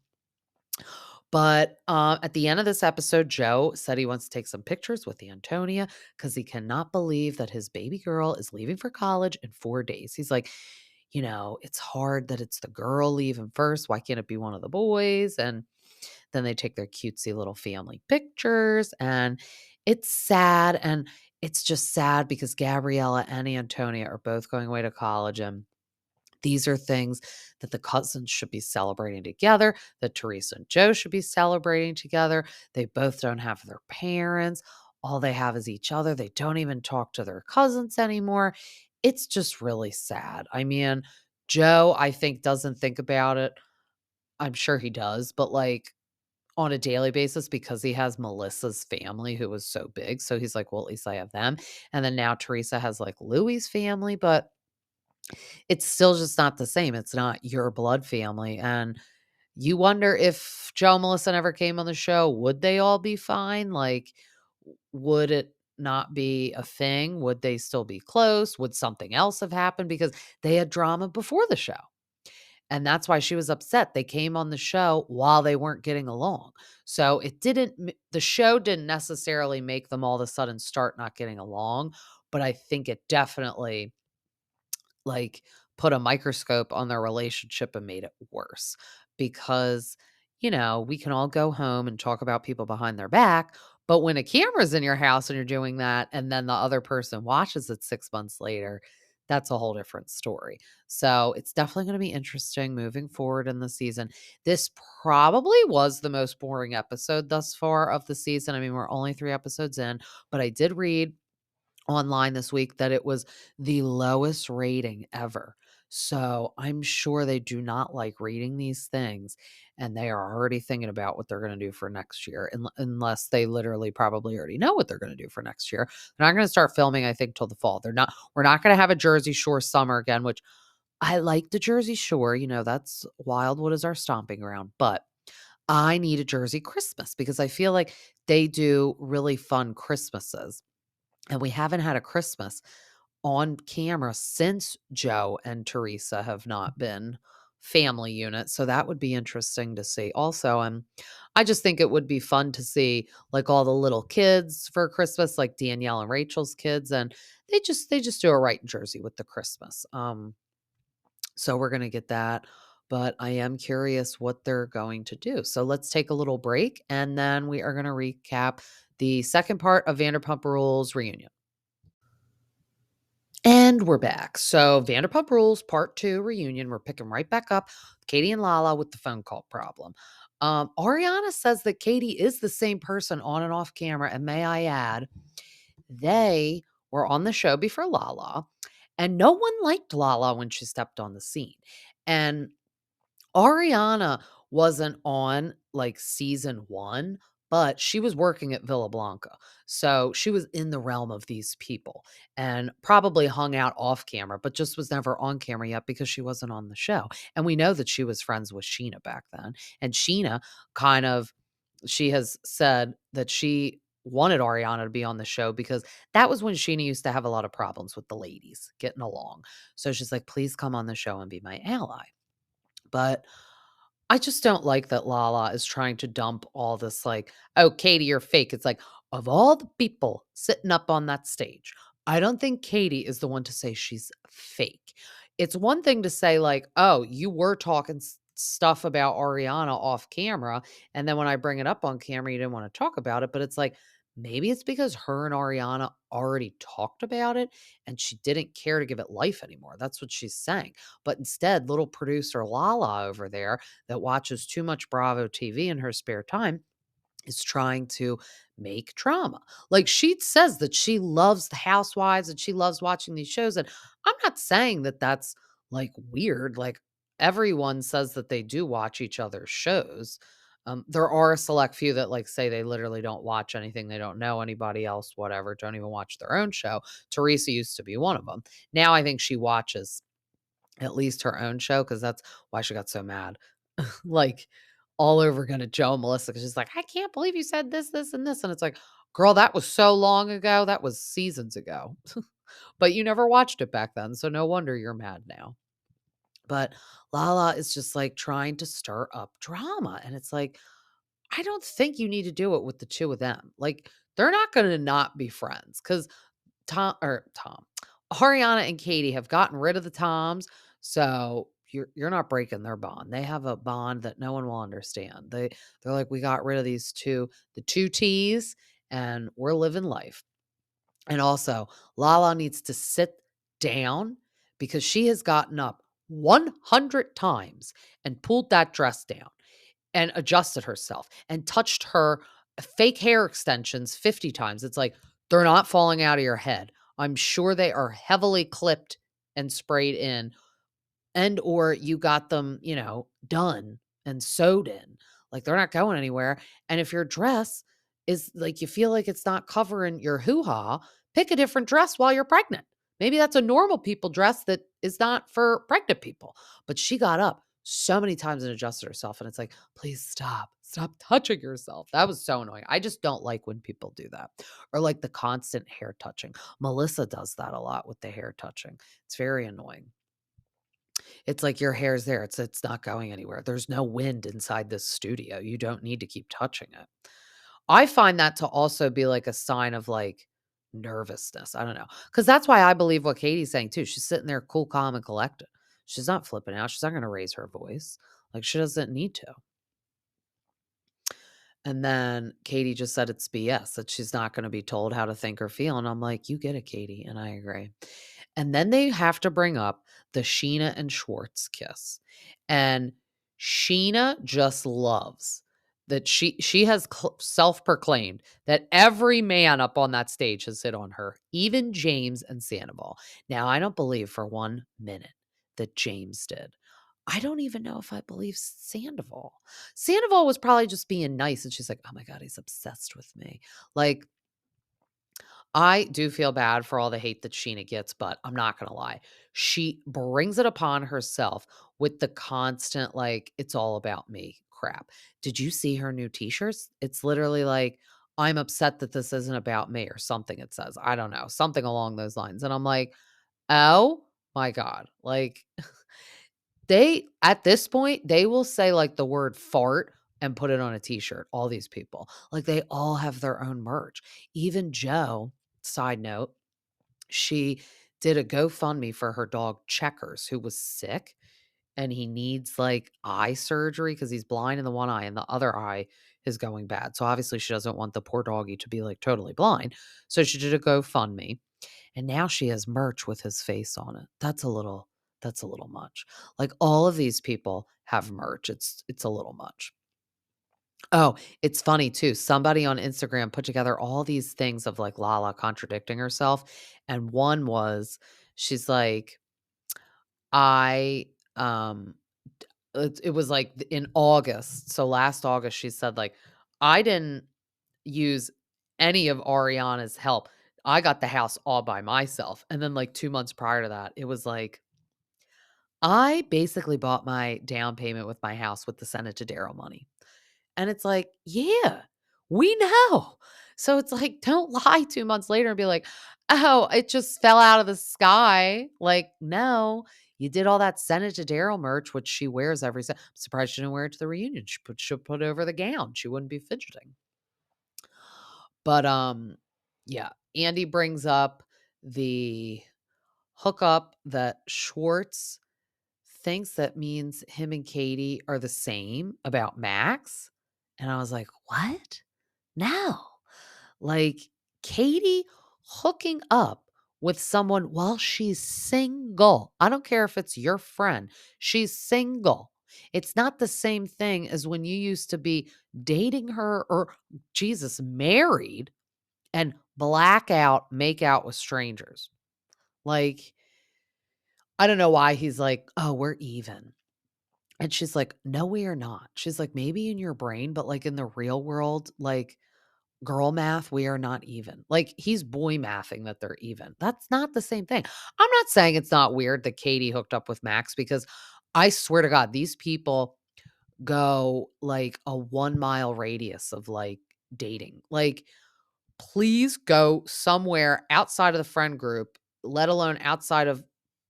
But, at the end of this episode, Joe said he wants to take some pictures with Antonia because he cannot believe that his baby girl is leaving for college in 4 days. He's like, "It's hard that it's the girl leaving first. Why can't it be one of the boys?" And then they take their cutesy little family pictures, and it's sad, and it's just sad because Gabriella and Antonia are both going away to college, and these are things that the cousins should be celebrating together, that Teresa and Joe should be celebrating together. They both don't have their parents. All they have is each other. They don't even talk to their cousins anymore. It's just really sad. I mean, Joe, I think, doesn't think about it. I'm sure he does, but like on a daily basis because he has Melissa's family who was so big. So he's like, well, at least I have them. And then now Teresa has like Louis's family, but it's still just not the same. It's not your blood family. And you wonder if Joe and Melissa never came on the show, would they all be fine? Like, would it not be a thing? Would they still be close? Would something else have happened? Because they had drama before the show. And that's why she was upset. They came on the show while they weren't getting along. So the show didn't necessarily make them all of a sudden start not getting along, but I think it definitely like put a microscope on their relationship and made it worse because we can all go home and talk about people behind their back, but when a camera's in your house and you're doing that and then the other person watches it 6 months later, that's a whole different story. So it's definitely going to be interesting moving forward in the season. This probably was the most boring episode thus far of the season. I mean, we're only 3 episodes in, but I did read online this week that it was the lowest rating ever. So I'm sure they do not like reading these things, and they are already thinking about what they're going to do for next year, unless they literally probably already know what they're going to do for next year. They're not going to start filming, I think, till the fall. We're not going to have a Jersey Shore summer again, which I like the Jersey Shore. That's Wildwood is our stomping ground, but I need a Jersey Christmas because I feel like they do really fun Christmases. And we haven't had a Christmas on camera since Joe and Teresa have not been family unit. So that would be interesting to see. Also, I just think it would be fun to see like all the little kids for Christmas, like Danielle and Rachel's kids, and they just do it right in Jersey with the Christmas. So we're gonna get that. But I am curious what they're going to do. So let's take a little break and then we are going to recap the second part of Vanderpump Rules reunion. And we're back. So Vanderpump Rules Part 2 reunion. We're picking right back up Katie and LaLa with the phone call problem. Ariana says that Katie is the same person on and off camera. And may I add, they were on the show before LaLa, and no one liked LaLa when she stepped on the scene. And Ariana wasn't on, like, season 1, but she was working at Villa Blanca. So, she was in the realm of these people and probably hung out off camera, but just was never on camera yet because she wasn't on the show. And we know that she was friends with Sheena back then. And Sheena kind of she has said that she wanted Ariana to be on the show because that was when Sheena used to have a lot of problems with the ladies getting along. So, she's like, "Please come on the show and be my ally." But I just don't like that LaLa is trying to dump all this like, "Oh, Katie, you're fake." It's like, of all the people sitting up on that stage, I don't think Katie is the one to say she's fake. It's one thing to say like, "Oh, you were talking stuff about Ariana off camera, and then when I bring it up on camera, you didn't want to talk about it." But it's like, maybe it's because her and Ariana already talked about it and she didn't care to give it life anymore. That's what she's saying. But instead, little producer LaLa over there that watches too much Bravo TV in her spare time is trying to make drama. Like she says that she loves the housewives and she loves watching these shows. And I'm not saying that that's like weird. Like everyone says that they do watch each other's shows. There are a select few that like say they literally don't watch anything. They don't know anybody else, whatever, don't even watch their own show. Teresa used to be one of them. Now I think she watches at least her own show because that's why she got so mad like all over again at Joe and Melissa because she's like, I can't believe you said this, this, and this. And it's like, girl, that was so long ago. That was seasons ago. But you never watched it back then. So no wonder you're mad now. But LaLa is just like trying to stir up drama. And it's like, I don't think you need to do it with the two of them. Like, they're not going to not be friends because Tom, Ariana and Katie have gotten rid of the Toms, so you're not breaking their bond. They have a bond that no one will understand. They're like, we got rid of the two T's, and we're living life. And also, LaLa needs to sit down because she has gotten up 100 times and pulled that dress down and adjusted herself and touched her fake hair extensions 50 times. It's like, they're not falling out of your head. I'm sure they are heavily clipped and sprayed in, and or you got them, done and sewed in. Like, they're not going anywhere. And if your dress is like, you feel like it's not covering your hoo-ha, pick a different dress while you're pregnant. Maybe that's a normal people dress that is not for pregnant people. But she got up so many times and adjusted herself. And it's like, please stop touching yourself. That was so annoying. I just don't like when people do that, or like the constant hair touching. Melissa does that a lot with the hair touching. It's very annoying. It's like your hair's there. It's not going anywhere. There's no wind inside this studio. You don't need to keep touching it. I find that to also be like a sign of like nervousness. I don't know. Cause that's why I believe what Katie's saying too. She's sitting there cool, calm, and collected. She's not flipping out. She's not going to raise her voice. Like, she doesn't need to. And then Katie just said it's BS, that she's not going to be told how to think or feel. And I'm like, you get it, Katie. And I agree. And then they have to bring up the Sheena and Schwartz kiss. And Sheena just loves that she has self-proclaimed that every man up on that stage has hit on her, even James and Sandoval. Now, I don't believe for 1 minute that James did. I don't even know if I believe Sandoval. Sandoval was probably just being nice, and she's like, "Oh my god, he's obsessed with me." Like, I do feel bad for all the hate that Sheena gets, but I'm not gonna lie. She brings it upon herself with the constant, like, "It's all about me" crap. Did you see her new t-shirts? It's literally like, "I'm upset that this isn't about me," or something it says. I don't know, something along those lines. And I'm like, "Oh my god." Like, they at this point, they will say, like, the word fart and put it on a t-shirt, all these people. Like, they all have their own merch. Even Joe, side note, she did a GoFundMe for her dog Checkers, who was sick, and he needs, like, eye surgery because he's blind in the one eye and the other eye is going bad. So, obviously, she doesn't want the poor doggy to be, like, totally blind. So, she did a GoFundMe. And now she has merch with his face on it. That's a little much. Like, all of these people have merch. It's a little much. Oh, it's funny too. Somebody on Instagram put together all these things of like LaLa contradicting herself. And one was, she's like, I it was like in August. So last August she said like, I didn't use any of Ariana's help. I got the house all by myself. And then like 2 months prior to that, it was like, I basically bought my down payment with my house with the Send It to Daryl money. And it's like, yeah, we know. So it's like, don't lie 2 months later and be like, oh, it just fell out of the sky. Like, no, you did all that Send It to Daryl merch, which she wears every I'm surprised she didn't wear it to the reunion. She'll put it over the gown. She wouldn't be fidgeting. But yeah, Andy brings up the hookup that Schwartz thinks that means him and Katie are the same about Max. And I was like, what? No. Like, Katie hooking up with someone while she's single. I don't care if it's your friend. She's single. It's not the same thing as when you used to be dating her or Jesus, married and make out with strangers. Like, I don't know why he's like, "Oh, we're even." And she's like, "No, we are not." She's like, "Maybe in your brain, but like in the real world, like girl math, we are not even." Like, he's boy mathing that they're even. That's not the same thing. I'm not saying it's not weird that Katie hooked up with Max because I swear to God, these people go like a 1 mile radius of like dating. Like, please go somewhere outside of the friend group, let alone outside of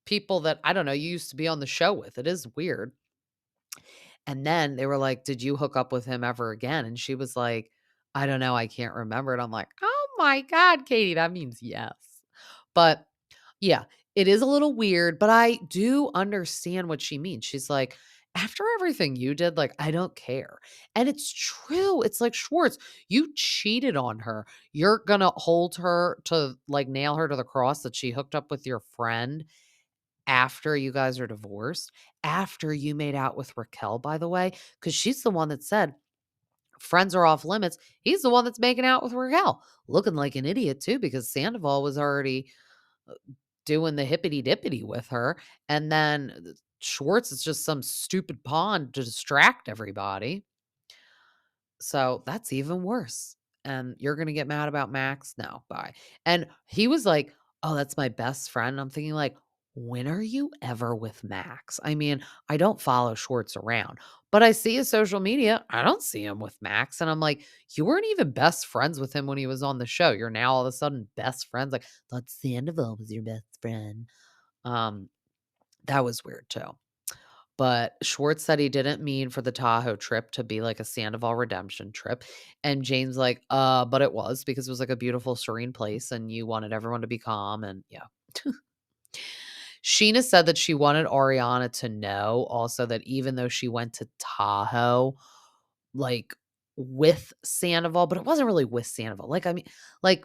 people that I don't know, you used to be on the show with. It is weird. And then they were like, "Did you hook up with him ever again?" And she was like, "I don't know. I can't remember." And I'm like, "Oh my God, Katie, that means yes." But yeah, it is a little weird, but I do understand what she means. She's like, after everything you did, like, I don't care. And it's true. It's like, Schwartz, you cheated on her. You're going to hold her to like nail her to the cross that she hooked up with your friend after you guys are divorced, after you made out with Raquel, by the way, because she's the one that said, friends are off limits. He's the one that's making out with Raquel, looking like an idiot too, because Sandoval was already doing the hippity dippity with her. And then Schwartz is just some stupid pawn to distract everybody. So that's even worse. And you're going to get mad about Max? No, bye. And he was like, "Oh, that's my best friend." I'm thinking, like, when are you ever with Max? I mean, I don't follow Schwartz around, but I see his social media. I don't see him with Max. And I'm like, you weren't even best friends with him when he was on the show. You're now all of a sudden best friends. Like, thought Sandoval was your best friend. Um, that was weird too. But Schwartz said he didn't mean for the Tahoe trip to be like a Sandoval redemption trip. And Jane's like, but it was because it was like a beautiful, serene place and you wanted everyone to be calm. And yeah. Sheena said that she wanted Ariana to know also that even though she went to Tahoe, like with Sandoval, but it wasn't really with Sandoval. Like, I mean, like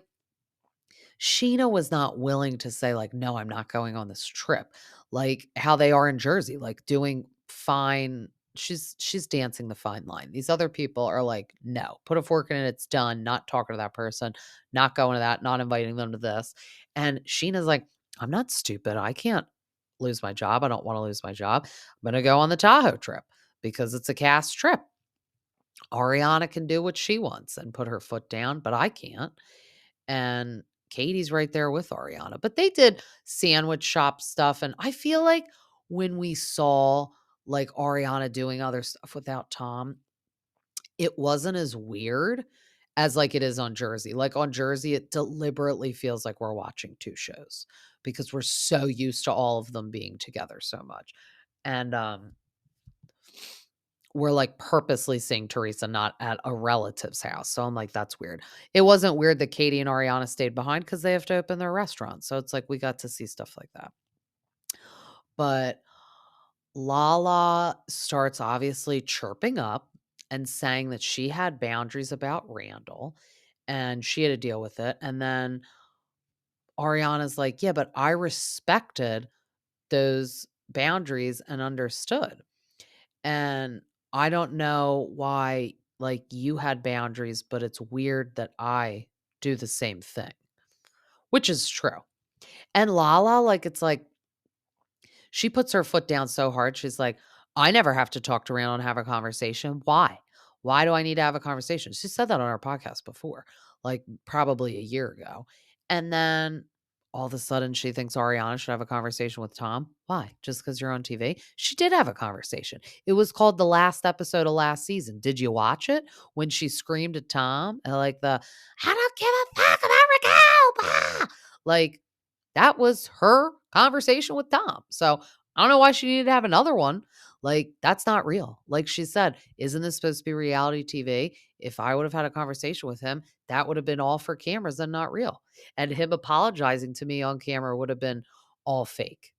Sheena was not willing to say like, "No, I'm not going on this trip." Like how they are in Jersey, like doing fine. She's dancing the fine line. These other people are like, "No, put a fork in it, it's done. Not talking to that person, not going to that, not inviting them to this." And Sheena's like, "I'm not stupid. I can't lose my job. I don't want to lose my job. I'm going to go on the Tahoe trip because it's a cast trip. Ariana can do what she wants and put her foot down, but I can't." And Katie's right there with Ariana. But they did sandwich shop stuff. And I feel like when we saw like Ariana doing other stuff without Tom, it wasn't as weird as like it is on Jersey. Like on Jersey, it deliberately feels like we're watching two shows because we're so used to all of them being together so much. And we're like purposely seeing Teresa not at a relative's house. So I'm like, that's weird. It wasn't weird that Katie and Ariana stayed behind because they have to open their restaurant. So it's like we got to see stuff like that. But LaLa starts obviously chirping up and saying that she had boundaries about Randall and she had to deal with it. And then Ariana's like, yeah, but I respected those boundaries and understood. And I don't know why, like, you had boundaries, but it's weird that I do the same thing, which is true. And LaLa, like, it's like she puts her foot down so hard. She's like, I never have to talk to Randall and have a conversation. Why? Why do I need to have a conversation? She said that on our podcast before, like probably a year ago. And then all of a sudden she thinks Ariana should have a conversation with Tom. Why? Just because you're on TV? She did have a conversation. It was called the last episode of last season. Did you watch it? When she screamed at Tom, like I don't give a fuck about Raquel. Like, that was her conversation with Tom. So I don't know why she needed to have another one. Like, that's not real. Like she said, isn't this supposed to be reality TV? If I would have had a conversation with him, that would have been all for cameras and not real. And him apologizing to me on camera would have been all fake.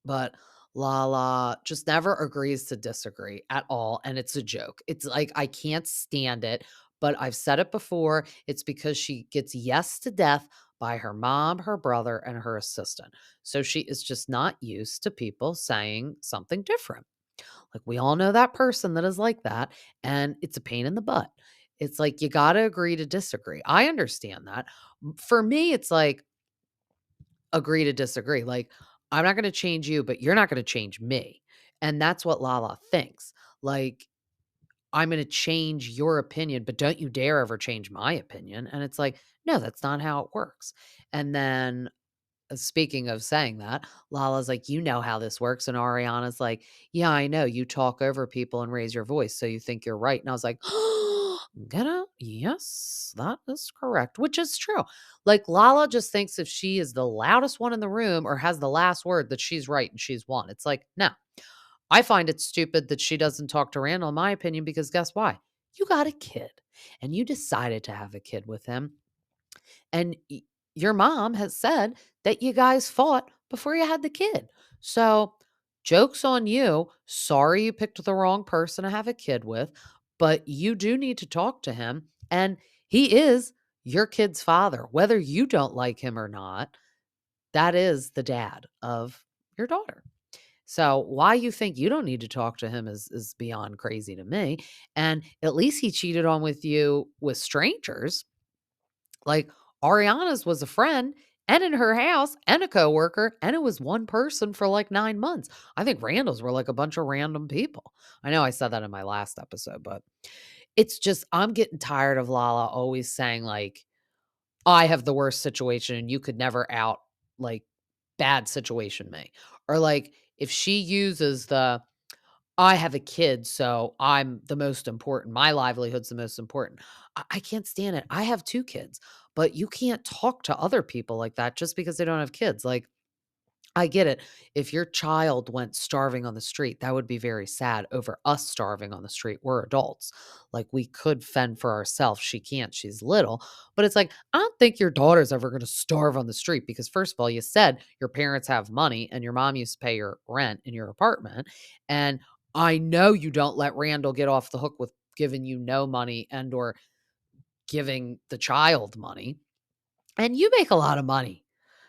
But LaLa just never agrees to disagree at all. And it's a joke. It's like, I can't stand it. But I've said it before. It's because she gets yes to death by her mom, her brother, and her assistant. So she is just not used to people saying something different. Like, we all know that person that is like that. And it's a pain in the butt. It's like, you got to agree to disagree. I understand that. For me, it's like, agree to disagree. Like, I'm not going to change you, but you're not going to change me. And that's what LaLa thinks. Like, I'm going to change your opinion, but don't you dare ever change my opinion. And it's like, no, that's not how it works. And then speaking of saying that, Lala's like, "You know how this works." And Ariana's like, "Yeah, I know. You talk over people and raise your voice, so you think you're right." And I was like, yes, that is correct," which is true. Like, Lala just thinks if she is the loudest one in the room or has the last word that she's right and she's won. It's like, no. I find it stupid that she doesn't talk to Randall, in my opinion, because guess why? You got a kid and you decided to have a kid with him. And your mom has said that you guys fought before you had the kid. So, joke's on you. Sorry you picked the wrong person to have a kid with, but you do need to talk to him. And he is your kid's father. Whether you don't like him or not, that is the dad of your daughter. So why you think you don't need to talk to him is beyond crazy to me. And at least he cheated on with you with strangers. Like, Ariana's was a friend and in her house and a coworker, and it was one person for like 9 months. I think Randall's were like a bunch of random people. I know I said that in my last episode, but it's just I'm getting tired of Lala always saying like I have the worst situation and you could never out like bad situation me. Or like if she uses the I have a kid, so I'm the most important. My livelihood's the most important. I can't stand it. I have 2 kids, but you can't talk to other people like that just because they don't have kids. Like, I get it. If your child went starving on the street, that would be very sad over us starving on the street. We're adults. Like, we could fend for ourselves. She can't. She's little. But it's like, I don't think your daughter's ever going to starve on the street because, first of all, you said your parents have money and your mom used to pay your rent in your apartment. And I know you don't let Randall get off the hook with giving you no money and or giving the child money. And you make a lot of money.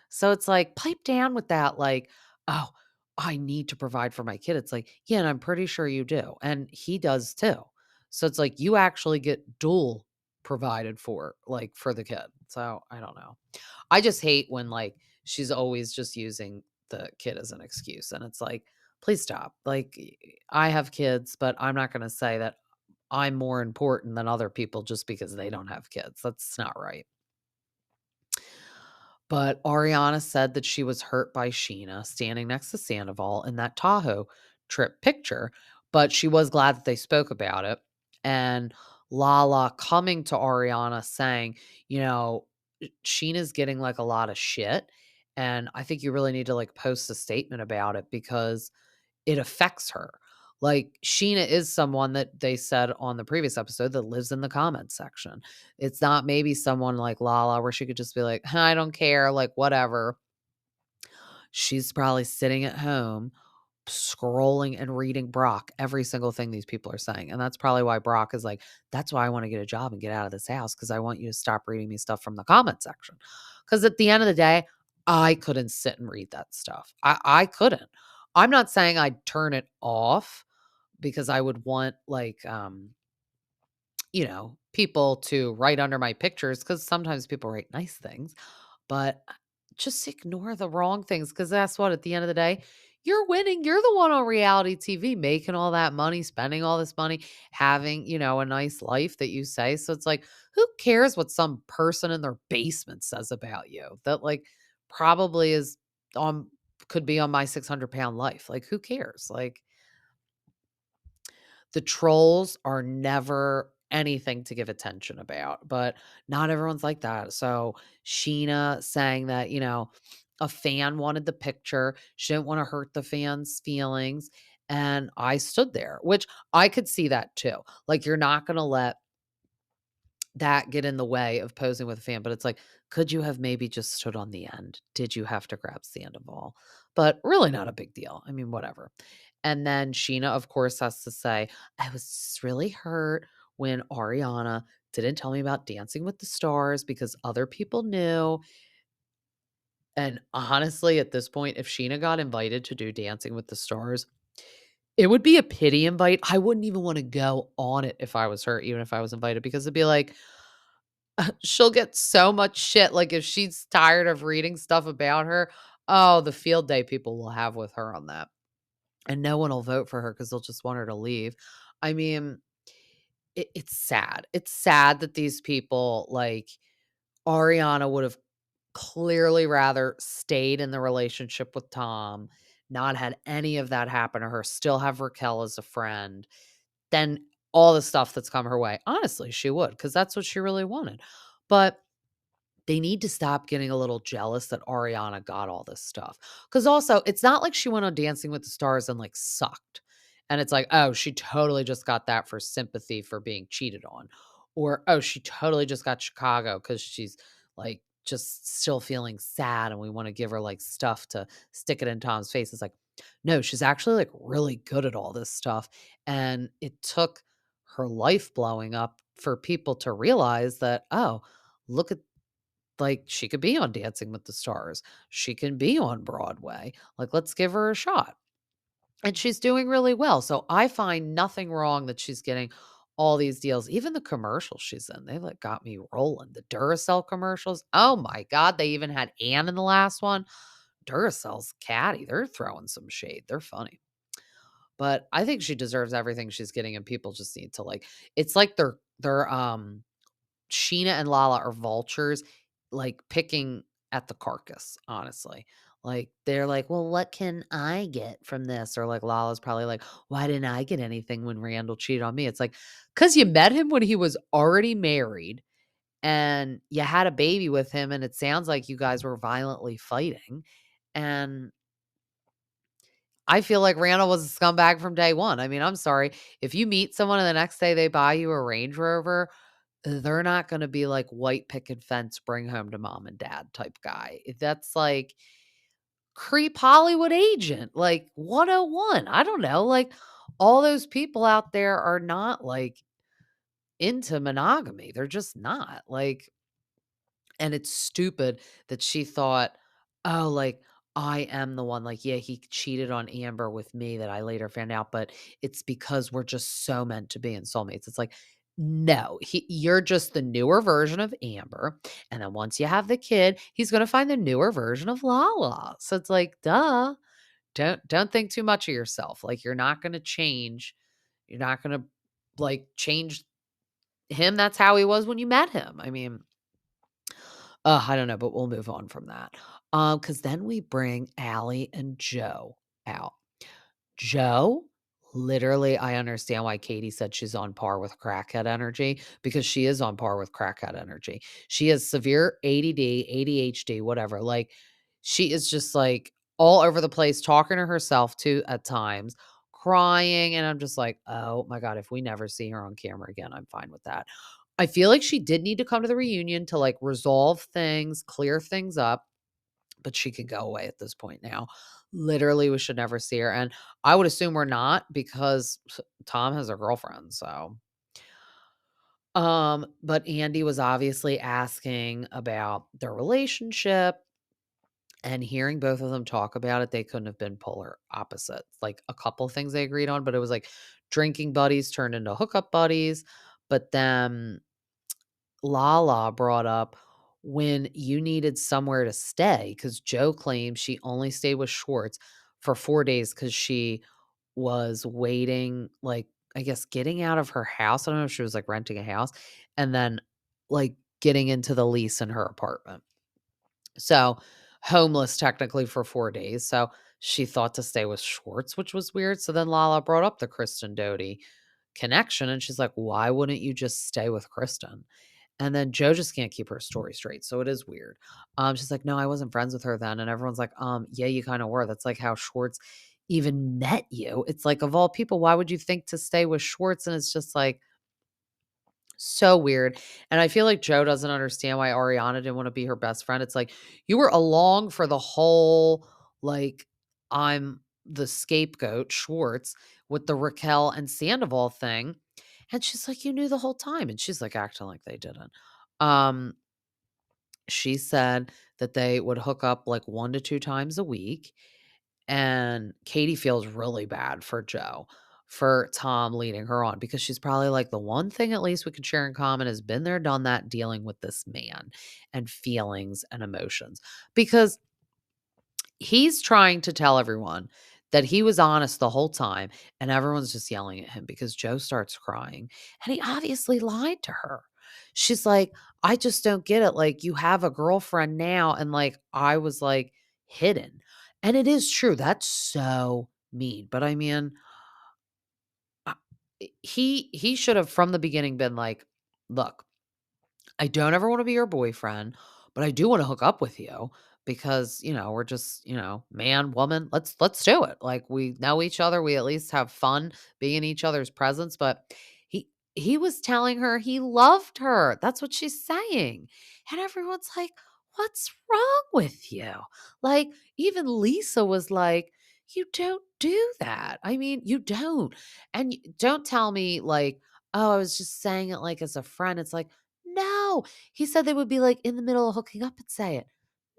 So it's like, pipe down with that, like, "Oh, I need to provide for my kid." It's like, "Yeah, and I'm pretty sure you do." And he does too. So it's like you actually get dual provided for, like, for the kid. So I don't know. I just hate when, like, she's always just using the kid as an excuse. And it's like, please stop. Like, I have kids, but I'm not gonna say that I'm more important than other people just because they don't have kids. That's not right. But Ariana said that she was hurt by Sheena standing next to Sandoval in that Tahoe trip picture, but she was glad that they spoke about it. And Lala coming to Ariana saying, you know, Sheena's getting like a lot of shit. And I think you really need to like post a statement about it because it affects her. Like, Sheena is someone that they said on the previous episode that lives in the comments section. It's not maybe someone like Lala where she could just be like, I don't care, like, whatever. She's probably sitting at home scrolling and reading Brock every single thing these people are saying. And that's probably why Brock is like, that's why I want to get a job and get out of this house because I want you to stop reading me stuff from the comment section. Because at the end of the day, I couldn't sit and read that stuff. I couldn't. I'm not saying I'd turn it off because I would want like people to write under my pictures because sometimes people write nice things, but just ignore the wrong things because that's what at the end of the day, you're winning. You're the one on reality TV making all that money, spending all this money, having, a nice life that you say. So it's like, who cares what some person in their basement says about you that like probably is on could be on my 600-pound life. Like, who cares? Like, the trolls are never anything to give attention about, but not everyone's like that. So Sheena saying that, a fan wanted the picture. She didn't want to hurt the fans' feelings. And I stood there, which I could see that too. Like, you're not going to let that get in the way of posing with a fan. But it's like, could you have maybe just stood on the end? Did you have to grab Sandoval? But really not a big deal. I mean, whatever. And then Sheena, of course, has to say, I was really hurt when Ariana didn't tell me about Dancing with the Stars because other people knew. And honestly, at this point, if Sheena got invited to do Dancing with the Stars, it would be a pity invite. I wouldn't even want to go on it if I was her, even if I was invited, because it'd be like, she'll get so much shit. Like, if she's tired of reading stuff about her, oh, the field day people will have with her on that. And no one will vote for her because they'll just want her to leave. I mean, it's sad. It's sad that these people, like, Ariana would have clearly rather stayed in the relationship with Tom, not had any of that happen to her, still have Raquel as a friend, then all the stuff that's come her way. Honestly, she would, because that's what she really wanted. But they need to stop getting a little jealous that Ariana got all this stuff. Because also, it's not like she went on Dancing with the Stars and like sucked. And it's like, oh, she totally just got that for sympathy for being cheated on. Or, oh, she totally just got Chicago because she's like just still feeling sad and we want to give her like stuff to stick it in Tom's face. It's like, no, she's actually like really good at all this stuff. And it took her life blowing up for people to realize that, oh, look at, like, she could be on Dancing with the Stars. She can be on Broadway. Like, let's give her a shot. And she's doing really well. So I find nothing wrong that she's getting all these deals. Even the commercials she's in, they like got me rolling. The Duracell commercials. Oh my God. They even had Anne in the last one. Duracell's catty. They're throwing some shade. They're funny. But I think she deserves everything she's getting, and people just need to like, it's like they're Sheena and LaLa are vultures, like, picking at the carcass, honestly. Like, they're like, "Well, what can I get from this?" Or, like, LaLa's probably like, "Why didn't I get anything when Randall cheated on me?" It's like, "'Cause you met him when he was already married, and you had a baby with him, and it sounds like you guys were violently fighting." And I feel like Randall was a scumbag from day one. I mean, I'm sorry. If you meet someone and the next day they buy you a Range Rover, they're not gonna be like white picket fence, bring home to mom and dad type guy. That's like creep Hollywood agent, like 101. I don't know. Like all those people out there are not like into monogamy. They're just not. Like, and it's stupid that she thought, "Oh, like, I am the one, like, yeah, he cheated on Amber with me that I later found out, but it's because we're just so meant to be in soulmates." It's like, "No, you're just the newer version of Amber, and then once you have the kid, he's gonna find the newer version of LaLa." So it's like, duh. Don't think too much of yourself. Like, you're not gonna change. You're not gonna, like, change him. That's how he was when you met him. I mean, I don't know, but we'll move on from that. Because then we bring Allie and Joe out. Joe, literally, I understand why Katie said she's on par with crackhead energy, because she is on par with crackhead energy. She has severe ADD, ADHD, whatever. Like, she is just like all over the place, talking to herself too at times, crying. And I'm just like, oh my God, if we never see her on camera again, I'm fine with that. I feel like she did need to come to the reunion to like resolve things, clear things up, but she can go away at this point now. Literally, we should never see her. And I would assume we're not, because Tom has a girlfriend. So, but Andy was obviously asking about their relationship, and hearing both of them talk about it, they couldn't have been polar opposites. Like a couple things they agreed on, but it was like drinking buddies turned into hookup buddies. But then LaLa brought up when you needed somewhere to stay, because Joe claims she only stayed with Schwartz for 4 days because she was waiting, like, I guess, getting out of her house. I don't know if she was like renting a house and then like getting into the lease in her apartment. So homeless technically for 4 days. So she thought to stay with Schwartz, which was weird. So then LaLa brought up the Kristen Doty connection, and she's like, why wouldn't you just stay with Kristen? And then Joe just can't keep her story straight. So it is weird. She's like, no, I wasn't friends with her then. And everyone's like, yeah, you kind of were. That's like how Schwartz even met you. It's like, of all people, why would you think to stay with Schwartz? And it's just like so weird. And I feel like Joe doesn't understand why Ariana didn't want to be her best friend. It's like, you were along for the whole, like, I'm the scapegoat, Schwartz, with the Raquel and Sandoval thing. And she's like, you knew the whole time. And she's like acting like they didn't. Um, she said that they would hook up like 1 to 2 times a week. And Katie feels really bad for Joe, for Tom leading her on, because she's probably like, the one thing at least we can share in common has been there, done that, dealing with this man and feelings and emotions. Because he's trying to tell everyone that he was honest the whole time, and everyone's just yelling at him because Joe starts crying. And he obviously lied to her. She's like, "I just don't get it. Like, you have a girlfriend now." And like, I was like, hidden. And it is true. That's so mean. But I mean, I- he should have from the beginning been like, "Look, I don't ever want to be your boyfriend, but I do want to hook up with you because, we're just, man, woman, let's do it. Like we know each other, we at least have fun being in each other's presence." But he he was telling her he loved her. That's what she's saying. And everyone's like, "What's wrong with you?" Like even Lisa was like, "You don't do that. I mean, you don't." And don't tell me like, "Oh, I was just saying it like as a friend." It's like, no, he said they would be, like, in the middle of hooking up and say it.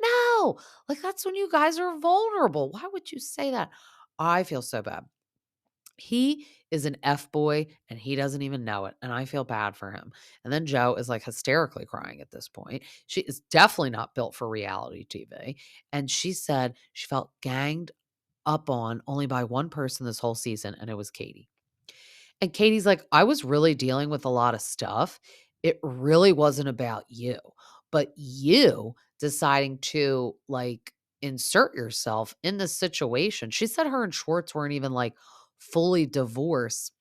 No, like, that's when you guys are vulnerable. Why would you say that? I feel so bad. He is an F boy, and he doesn't even know it, and I feel bad for him. And then Joe is, like, hysterically crying at this point. She is definitely not built for reality TV, and she said she felt ganged up on only by one person this whole season, and it was Katie. And Katie's like, "I was really dealing with a lot of stuff. It really wasn't about you, but you deciding to, like, insert yourself in this situation." She said her and Schwartz weren't even, like, fully divorced,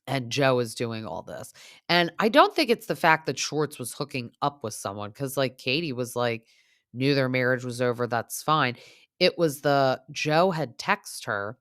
and Joe is doing all this. And I don't think it's the fact that Schwartz was hooking up with someone because, like, Katie was like, knew their marriage was over, that's fine. It was the Joe had text her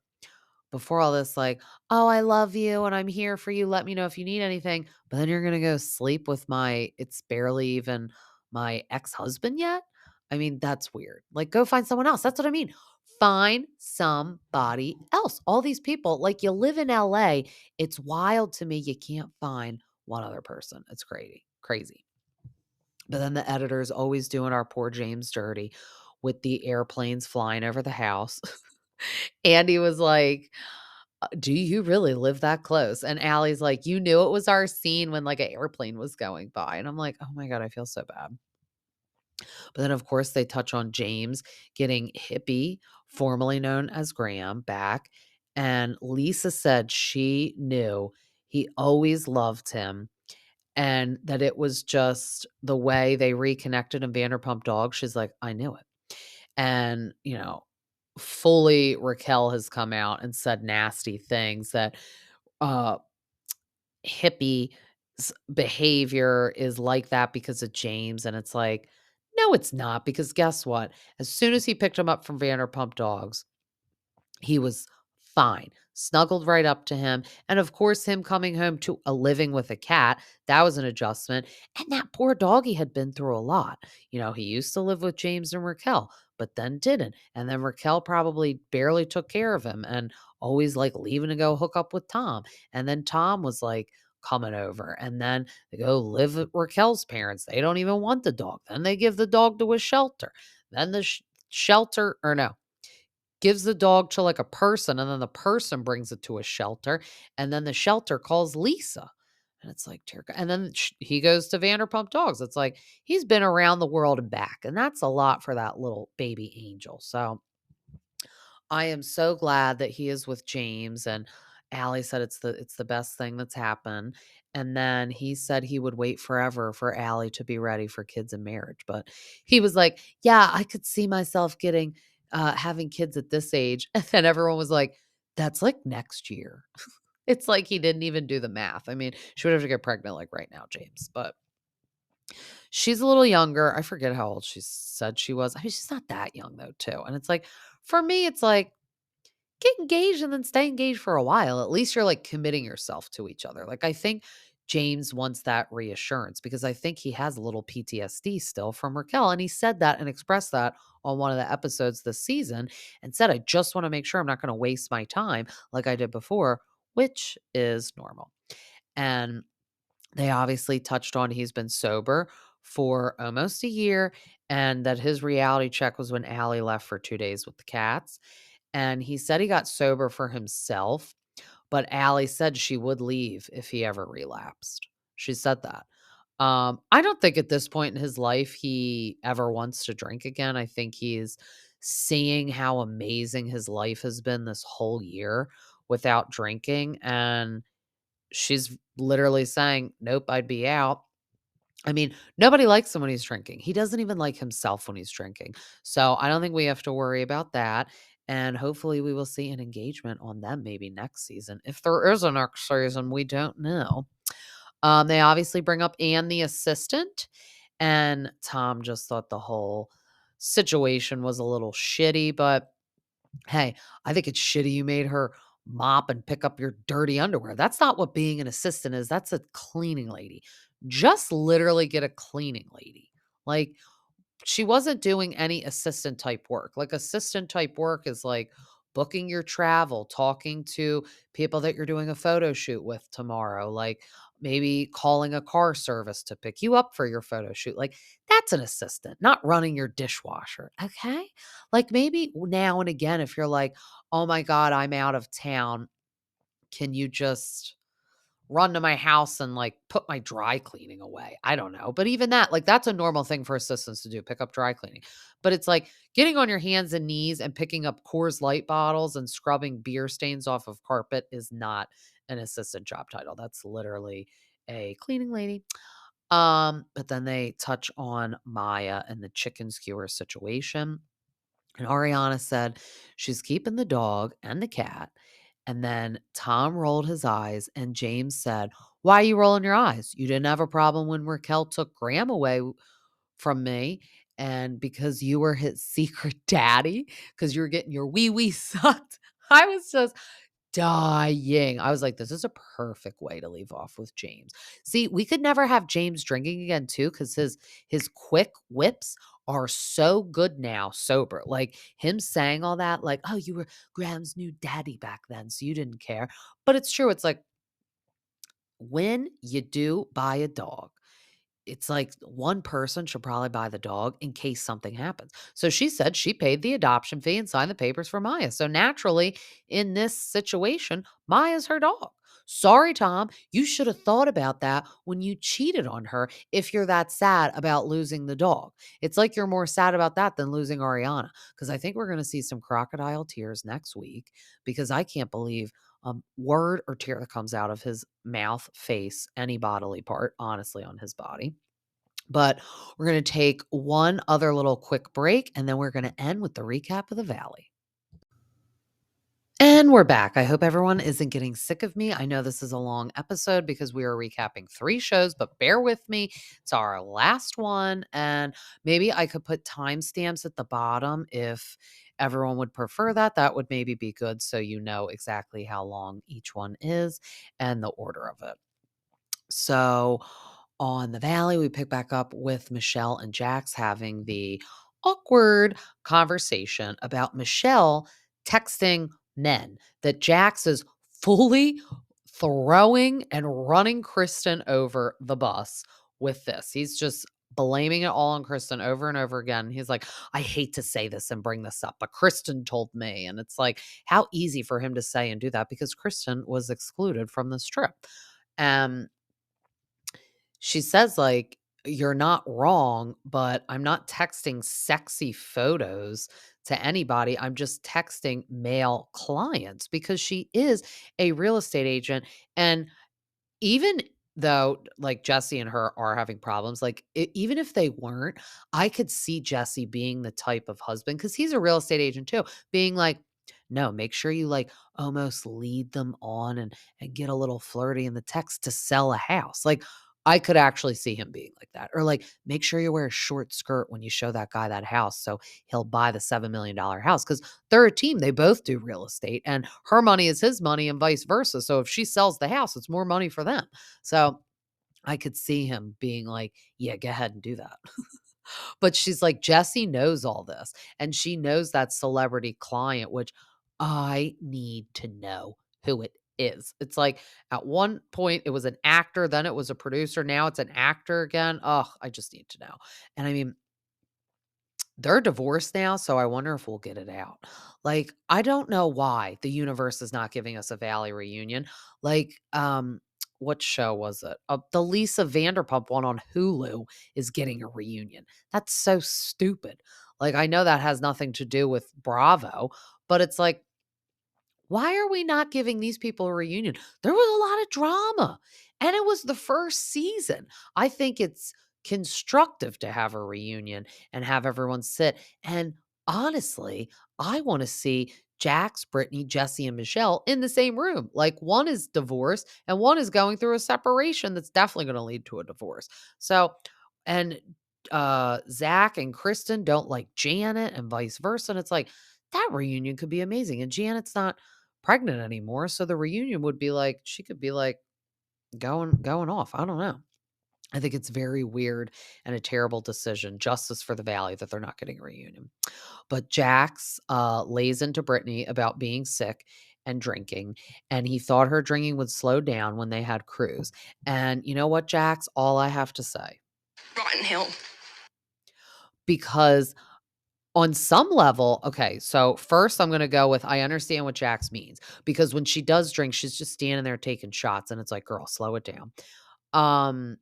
before all this, like, "Oh, I love you and I'm here for you. Let me know if you need anything." But then you're gonna go sleep with it's barely even my ex-husband yet? I mean, that's weird. Like, go find someone else. That's what I mean. Find somebody else. All these people, like, you live in LA. It's wild to me you can't find one other person. It's crazy. Crazy. But then the editor's always doing our poor James dirty with the airplanes flying over the house. Andy was like, "Do you really live that close?" And Allie's like, "You knew it was our scene when, like, an airplane was going by." And I'm like, "Oh my god, I feel so bad." But then, of course, they touch on James getting Hippie, formerly known as Graham, back, and Lisa said she knew he always loved him and that it was just the way they reconnected in Vanderpump Dogs. She's like, "I knew it." And, fully Raquel has come out and said nasty things that, uh hippie's behavior is like that because of James, and it's like, no, it's not, because guess what? As soon as he picked him up from Vanderpump Dogs, he was fine, snuggled right up to him, and of course, him coming home to a living with a cat, that was an adjustment, and that poor doggy had been through a lot. He used to live with James and Raquel, but then didn't, and then Raquel probably barely took care of him and always, like, leaving to go hook up with Tom, and then Tom was, like, coming over, and then they go live with Raquel's parents. They don't even want the dog. Then they give the dog to a shelter. Then the shelter or no, gives the dog to, like, a person, and then the person brings it to a shelter, and then the shelter calls Lisa. And it's like, dear God. And then he goes to Vanderpump Dogs. It's like he's been around the world and back, and that's a lot for that little baby angel. So I am so glad that he is with James, and Allie said it's the best thing that's happened. And then he said he would wait forever for Allie to be ready for kids and marriage. But he was like, "Yeah, I could see myself getting having kids at this age." And then everyone was like, "That's like next year." It's like he didn't even do the math. I mean, she would have to get pregnant like right now, James. But she's a little younger. I forget how old she said she was. I mean, she's not that young though, too. And it's like, for me, it's like, get engaged and then stay engaged for a while. At least you're like committing yourself to each other. Like, I think James wants that reassurance because I think he has a little PTSD still from Raquel. And he said that and expressed that on one of the episodes this season and said, "I just want to make sure I'm not going to waste my time like I did before," which is normal. And they obviously touched on he's been sober for almost a year and that his reality check was when Allie left for 2 days with the cats. And he said he got sober for himself, but Allie said she would leave if he ever relapsed. She said that. I don't think at this point in his life he ever wants to drink again. I think he's seeing how amazing his life has been this whole year without drinking. And she's literally saying, "Nope, I'd be out." I mean, nobody likes him when he's drinking. He doesn't even like himself when he's drinking. So I don't think we have to worry about that. And hopefully we will see an engagement on them maybe next season. If there is a next season, we don't know. They obviously bring up Anne, the assistant, and Tom just thought the whole situation was a little shitty. But hey, I think it's shitty you made her mop and pick up your dirty underwear. That's not what being an assistant is. That's a cleaning lady. Just literally get a cleaning lady. Like, she wasn't doing any assistant type work. Like, assistant type work is like booking your travel, talking to people that you're doing a photo shoot with tomorrow, like maybe calling a car service to pick you up for your photo shoot. Like, that's an assistant, not running your dishwasher. Okay. Like, maybe now and again, if you're like, oh my God, I'm out of town, can you just run to my house and like put my dry cleaning away? I don't know. But even that, like, that's a normal thing for assistants to do, pick up dry cleaning. But it's like getting on your hands and knees and picking up Coors Light bottles and scrubbing beer stains off of carpet is not an assistant job title. That's literally a cleaning lady. But then they touch on Maya and the chicken skewer situation. And Ariana said she's keeping the dog and the cat. And then Tom rolled his eyes, and James said, why are you rolling your eyes? You didn't have a problem when Raquel took Graham away from me. And because you were his secret daddy, because you were getting your wee wee sucked. I was just dying. I was like, this is a perfect way to leave off with James. See, we could never have James drinking again too, because his quick whips are so good now, sober. Like him saying all that, like, oh, you were Graham's new daddy back then, so you didn't care. But it's true. It's like when you do buy a dog, it's like one person should probably buy the dog in case something happens. So she said she paid the adoption fee and signed the papers for Maya. So naturally, in this situation, Maya's her dog. Sorry, Tom. You should have thought about that when you cheated on her if you're that sad about losing the dog. It's like you're more sad about that than losing Ariana. Because I think we're going to see some crocodile tears next week because I can't believe word or tear that comes out of his mouth, face, any bodily part, honestly, on his body. But we're going to take one other little quick break, and then we're going to end with the recap of the Valley. And we're back. I hope everyone isn't getting sick of me. I know this is a long episode because we are recapping 3 shows, but bear with me. It's our last one. And maybe I could put timestamps at the bottom if everyone would prefer that. That would maybe be good so you know exactly how long each one is and the order of it. So on the Valley, we pick back up with Michelle and Jax having the awkward conversation about Michelle texting men that Jax is fully throwing and running Kristen over the bus with this. He's just blaming it all on Kristen over and over again. He's like, I hate to say this and bring this up, but Kristen told me. And it's like, how easy for him to say and do that because Kristen was excluded from this trip. Um, she says, like, "You're not wrong, but I'm not texting sexy photos to anybody. I'm just texting male clients," because she is a real estate agent. And even though, like, Jesse and her are having problems, like, even if they weren't, I could see Jesse being the type of husband because he's a real estate agent too, being like, no, make sure you like almost lead them on and get a little flirty in the text to sell a house. Like, I could actually see him being like that. Or like, make sure you wear a short skirt when you show that guy that house so he'll buy the $7 million house. Because they're a team. They both do real estate and her money is his money and vice versa. So if she sells the house, it's more money for them. So I could see him being like, yeah, go ahead and do that. But she's like, Jessie knows all this and she knows that celebrity client, which I need to know who it is. It's like at one point it was an actor, then it was a producer, now it's an actor again. Oh, I just need to know. And I mean, they're divorced now, so I wonder if we'll get it out. Like, I don't know why the universe is not giving us a Valley reunion. Like, what show was it? The Lisa Vanderpump one on Hulu is getting a reunion. That's so stupid. Like, I know that has nothing to do with Bravo, but it's like, why are we not giving these people a reunion? There was a lot of drama, and it was the first season. I think it's constructive to have a reunion and have everyone sit. And honestly, I want to see Jax, Brittany, Jesse, and Michelle in the same room. Like one is divorced and one is going through a separation that's definitely going to lead to a divorce. So, and Zach and Kristen don't like Janet and vice versa. And it's like that reunion could be amazing. And Janet's not pregnant anymore. So the reunion would be like, she could be like going off. I don't know. I think it's very weird and a terrible decision. Justice for the Valley that they're not getting a reunion. But Jax lays into Brittany about being sick and drinking, and he thought her drinking would slow down when they had cruise. And you know what, Jax? All I have to say, Rotten Hill. because on some level, okay, so first I'm gonna go with I understand what Jax means because when she does drink, she's just standing there taking shots, and it's like, girl, slow it down. Um,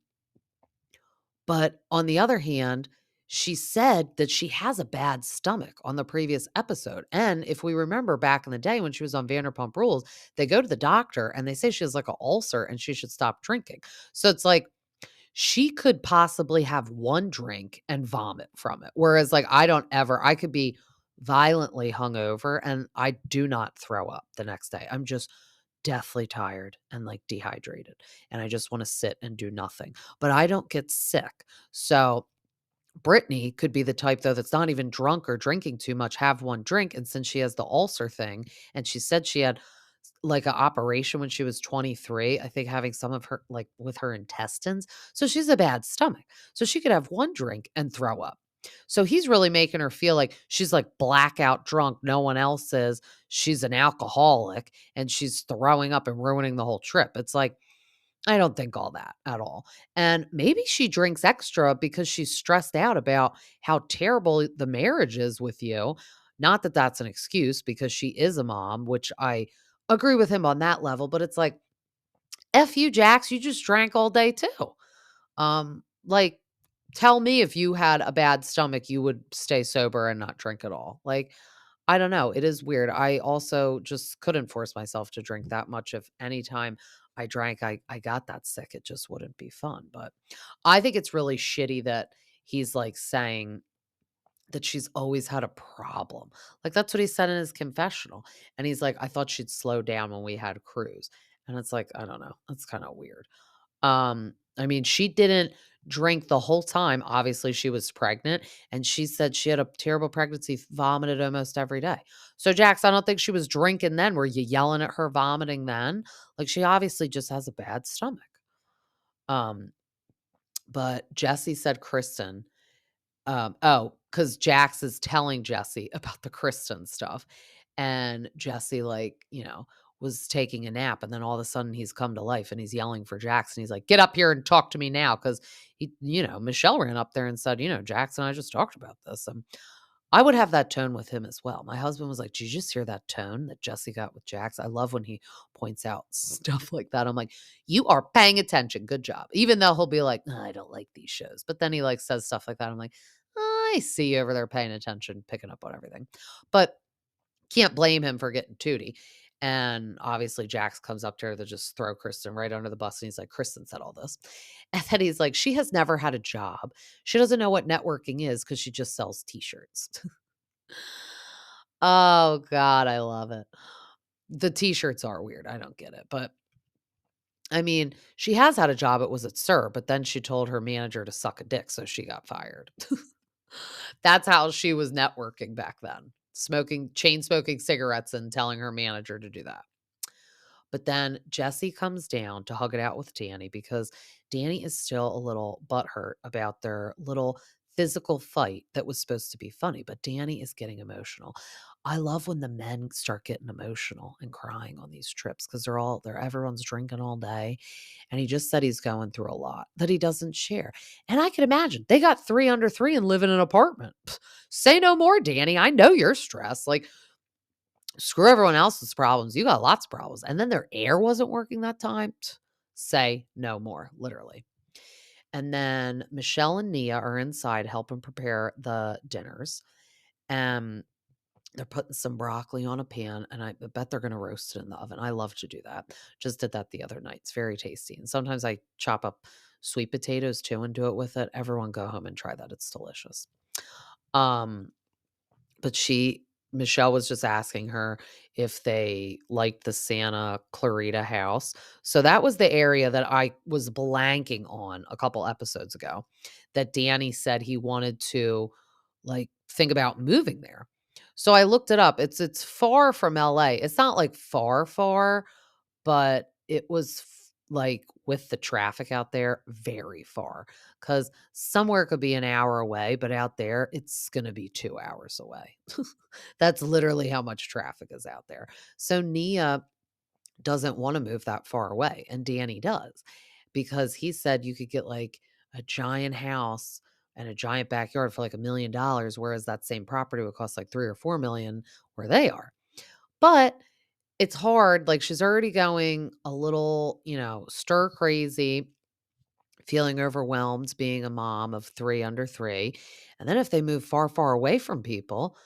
But on the other hand, she said that she has a bad stomach on the previous episode. And if we remember back in the day when she was on Vanderpump Rules, they go to the doctor and they say she has like an ulcer and she should stop drinking. So it's like she could possibly have one drink and vomit from it. Whereas, like, I could be violently hungover and I do not throw up the next day. I'm just deathly tired and like dehydrated and I just want to sit and do nothing. But I don't get sick. So Brittany could be the type though that's not even drunk or drinking too much, have one drink. And since she has the ulcer thing, and she said she had like an operation when she was 23, I think having some of her like with her intestines. So she's a bad stomach. So she could have one drink and throw up. So he's really making her feel like she's like blackout drunk. No one else is. She's an alcoholic and she's throwing up and ruining the whole trip. It's like, I don't think all that at all. And maybe she drinks extra because she's stressed out about how terrible the marriage is with you. Not that that's an excuse because she is a mom, which I agree with him on that level, but it's like, F you, Jax, you just drank all day too. Like, tell me if you had a bad stomach, you would stay sober and not drink at all. Like, I don't know. It is weird. I also just couldn't force myself to drink that much. If anytime I drank, I got that sick. It just wouldn't be fun. But I think it's really shitty that he's like saying that she's always had a problem. Like that's what he said in his confessional. And he's like, I thought she'd slow down when we had cruise. And it's like, I don't know. That's kind of weird. I mean, she didn't drink the whole time. Obviously, she was pregnant, and she said she had a terrible pregnancy, vomited almost every day. So, Jax, I don't think she was drinking then. Were you yelling at her vomiting then? Like, she obviously just has a bad stomach. Um, but Jesse said Kristen because Jax is telling Jesse about the Kristen stuff. And Jesse, like, was taking a nap. And then all of a sudden he's come to life and he's yelling for Jax. And he's like, get up here and talk to me now. Cause Michelle ran up there and said, Jax and I just talked about this. And I would have that tone with him as well. My husband was like, did you just hear that tone that Jesse got with Jax? I love when he points out stuff like that. I'm like, you are paying attention. Good job. Even though he'll be like, "No, I don't like these shows." But then he like says stuff like that. I'm like, I see you over there paying attention, picking up on everything. But can't blame him for getting tooty. And obviously, Jax comes up to her to just throw Kristen right under the bus. And he's like, Kristen said all this. And then he's like, she has never had a job. She doesn't know what networking is because she just sells t shirts. Oh, God, I love it. The t shirts are weird. I don't get it. But I mean, she has had a job. It was at Sir, but then she told her manager to suck a dick. So she got fired. That's how she was networking back then. Chain smoking cigarettes and telling her manager to do that. But then Jesse comes down to hug it out with Danny because Danny is still a little butthurt about their little physical fight that was supposed to be funny, but Danny is getting emotional. I love when the men start getting emotional and crying on these trips because everyone's drinking all day. And he just said he's going through a lot that he doesn't share. And I can imagine they got 3 under 3 and live in an apartment. Say no more, Danny. I know you're stressed. Like, screw everyone else's problems. You got lots of problems. And then their air wasn't working that time. Say no more, literally. And then Michelle and Nia are inside helping prepare the dinners. And they're putting some broccoli on a pan, and I bet they're going to roast it in the oven. I love to do that. Just did that the other night. It's very tasty. And sometimes I chop up sweet potatoes too and do it with it. Everyone go home and try that. It's delicious. Um, but Michelle was just asking her if they liked the Santa Clarita house. So that was the area that I was blanking on a couple episodes ago that Danny said he wanted to like think about moving there. So I looked it up. It's far from LA. It's not like far, but it was like with the traffic out there, very far. Because somewhere could be an hour away, but out there, it's going to be 2 hours away. That's literally how much traffic is out there. So Nia doesn't want to move that far away, and Danny does, because he said you could get like a giant house and a giant backyard for like $1 million, whereas that same property would cost like 3 or 4 million where they are. But it's hard. Like she's already going a little, stir crazy, feeling overwhelmed being a mom of 3 under 3. And then if they move far away from people,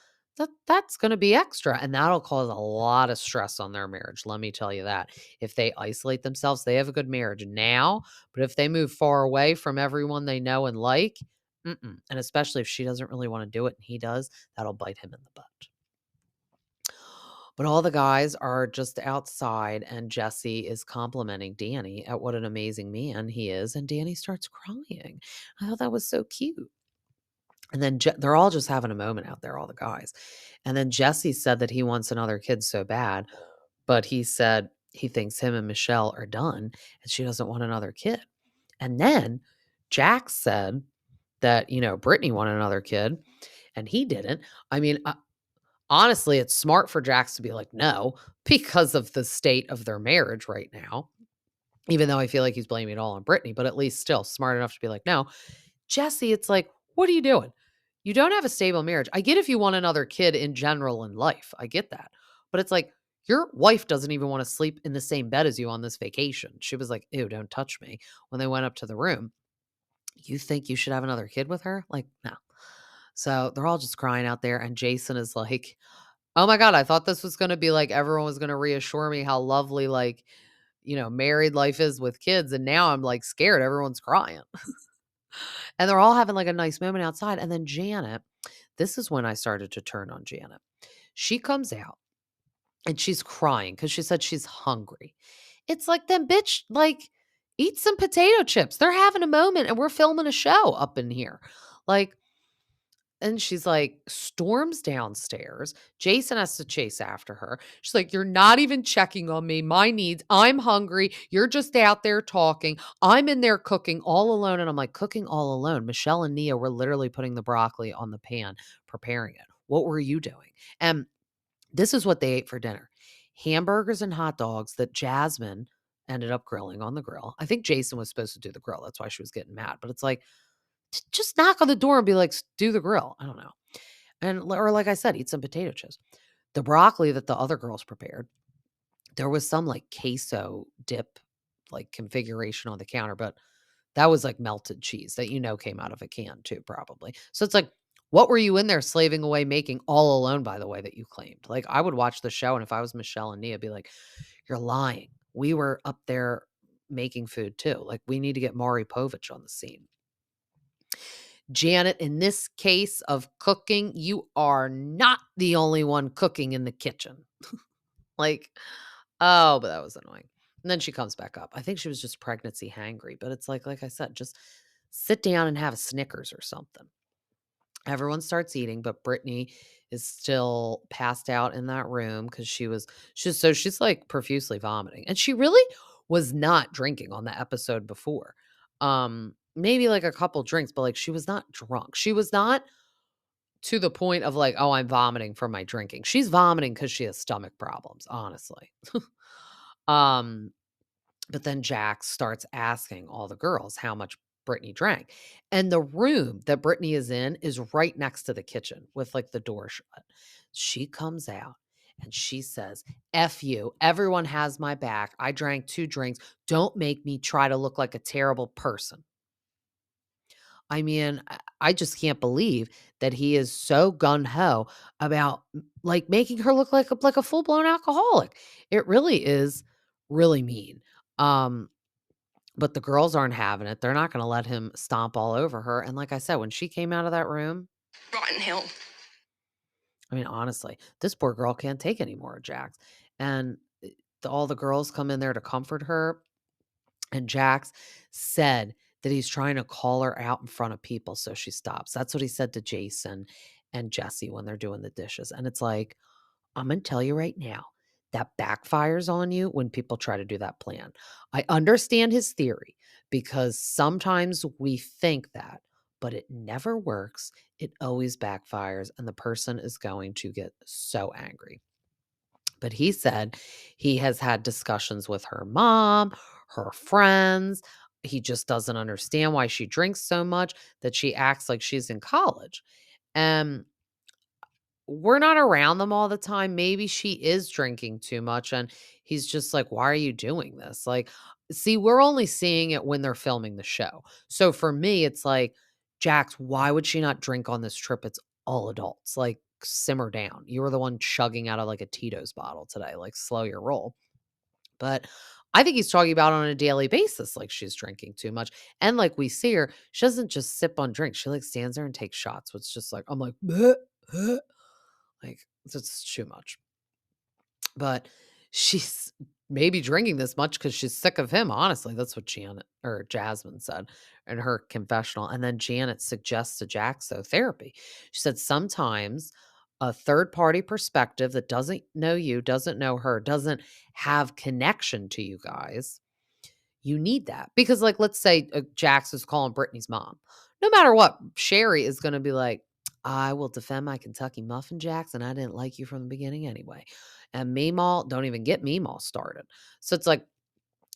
that's going to be extra, and that'll cause a lot of stress on their marriage. Let me tell you that. If they isolate themselves, they have a good marriage now, but if they move far away from everyone they know and like, and especially if she doesn't really want to do it and he does, that'll bite him in the butt. But all the guys are just outside, and Jesse is complimenting Danny at what an amazing man he is, and Danny starts crying. I thought that was so cute. And then they're all just having a moment out there, all the guys. And then Jesse said that he wants another kid so bad, but he said he thinks him and Michelle are done, and she doesn't want another kid. And then Jax said that, Brittany wanted another kid, and he didn't. I mean, honestly, it's smart for Jax to be like, no, because of the state of their marriage right now, even though I feel like he's blaming it all on Brittany, but at least still smart enough to be like, no. Jesse, it's like, what are you doing? You don't have a stable marriage. I get if you want another kid in general in life. I get that. But it's like, your wife doesn't even want to sleep in the same bed as you on this vacation. She was like, ew, don't touch me when they went up to the room. You think you should have another kid with her? Like, no. So they're all just crying out there. And Jason is like, oh my God, I thought this was going to be like everyone was going to reassure me how lovely, like, married life is with kids. And now I'm like scared. Everyone's crying. And they're all having like a nice moment outside. And then Janet, this is when I started to turn on Janet. She comes out and she's crying because she said she's hungry. It's like, then bitch, like, eat some potato chips. They're having a moment and we're filming a show up in here. Like, and she's like, storms downstairs. Jason has to chase after her. She's like, you're not even checking on me, my needs. I'm hungry. You're just out there talking. I'm in there cooking all alone. And I'm like, cooking all alone. Michelle and Nia were literally putting the broccoli on the pan, preparing it. What were you doing? And this is what they ate for dinner: hamburgers and hot dogs that Jasmine ended up grilling on the grill. I think Jason was supposed to do the grill. That's why she was getting mad. But it's like, just knock on the door and be like, do the grill. I don't know. Or like I said, eat some potato chips. The broccoli that the other girls prepared, there was some like queso dip like configuration on the counter, but that was like melted cheese that came out of a can too, probably. So it's like, what were you in there slaving away making all alone, by the way, that you claimed? Like, I would watch the show, and if I was Michelle and Nia, I'd be like, you're lying. We were up there making food too. Like, we need to get Maury Povich on the scene. Janet, in this case of cooking, you are not the only one cooking in the kitchen. Like, oh, but that was annoying. And then she comes back up. I think she was just pregnancy hangry, but it's like I said, just sit down and have a Snickers or something. Everyone starts eating, but Brittany is still passed out in that room because she's like profusely vomiting. And she really was not drinking on the episode before. Maybe like a couple drinks, but like she was not drunk. She was not to the point of like, oh, I'm vomiting from my drinking. She's vomiting because she has stomach problems, honestly. um, but then Jax starts asking all the girls how much Brittany drank. And the room that Brittany is in is right next to the kitchen with like the door shut. She comes out and she says, F you. Everyone has my back. I drank 2 drinks. Don't make me try to look like a terrible person. I mean, I just can't believe that he is so gun-ho about like making her look like a full-blown alcoholic. It really is really mean. Um, But the girls aren't having it. They're not going to let him stomp all over her. And like I said, when she came out of that room, Rotten Hill. I mean, honestly, this poor girl can't take any more of Jax. And all the girls come in there to comfort her. And Jax said that he's trying to call her out in front of people so she stops. That's what he said to Jason and Jesse when they're doing the dishes. And it's like, I'm going to tell you right now, that backfires on you when people try to do that plan. I understand his theory because sometimes we think that, but it never works. It always backfires, and the person is going to get so angry. But he said he has had discussions with her mom, her friends. He just doesn't understand why she drinks so much that she acts like she's in college. And we're not around them all the time. Maybe she is drinking too much. And he's just like, why are you doing this? Like, see, we're only seeing it when they're filming the show. So for me, it's like, Jax, why would she not drink on this trip? It's all adults. Like, simmer down. You were the one chugging out of like a Tito's bottle today. Like, slow your roll. But I think he's talking about on a daily basis, like she's drinking too much. And like we see her, she doesn't just sip on drinks. She like stands there and takes shots. It's just like, I'm like, "Bleh, bleh." Like, it's too much. But she's maybe drinking this much because she's sick of him, honestly. That's what Janet or Jasmine said in her confessional. And then Janet suggests to Jax, though, therapy. She said sometimes a third party perspective that doesn't know you, doesn't know her, doesn't have connection to you guys, you need that. Because, like, let's say Jax is calling Brittany's mom. No matter what, Sherry is going to be like, I will defend my Kentucky Muffin Jacks, and I didn't like you from the beginning anyway. And Meemaw, don't even get Meemaw started. So it's like,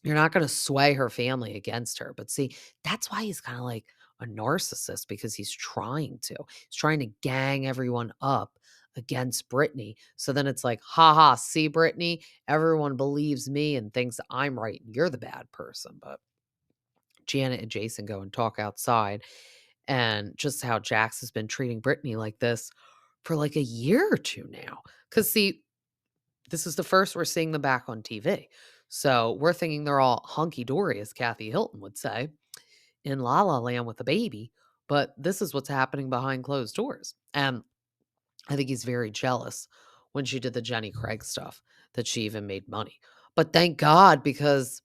you're not going to sway her family against her. But see, that's why he's kind of like a narcissist because he's trying to. He's trying to gang everyone up against Brittany. So then it's like, haha, see, Brittany, everyone believes me and thinks I'm right and you're the bad person. But Janet and Jason go and talk outside and just how Jax has been treating Brittany like this for like a year or two now. Because, see, this is the first we're seeing them back on TV. So we're thinking they're all hunky dory, as Kathy Hilton would say, in La La Land with a baby. But this is what's happening behind closed doors. And I think he's very jealous when she did the Jenny Craig stuff that she even made money. But thank God, because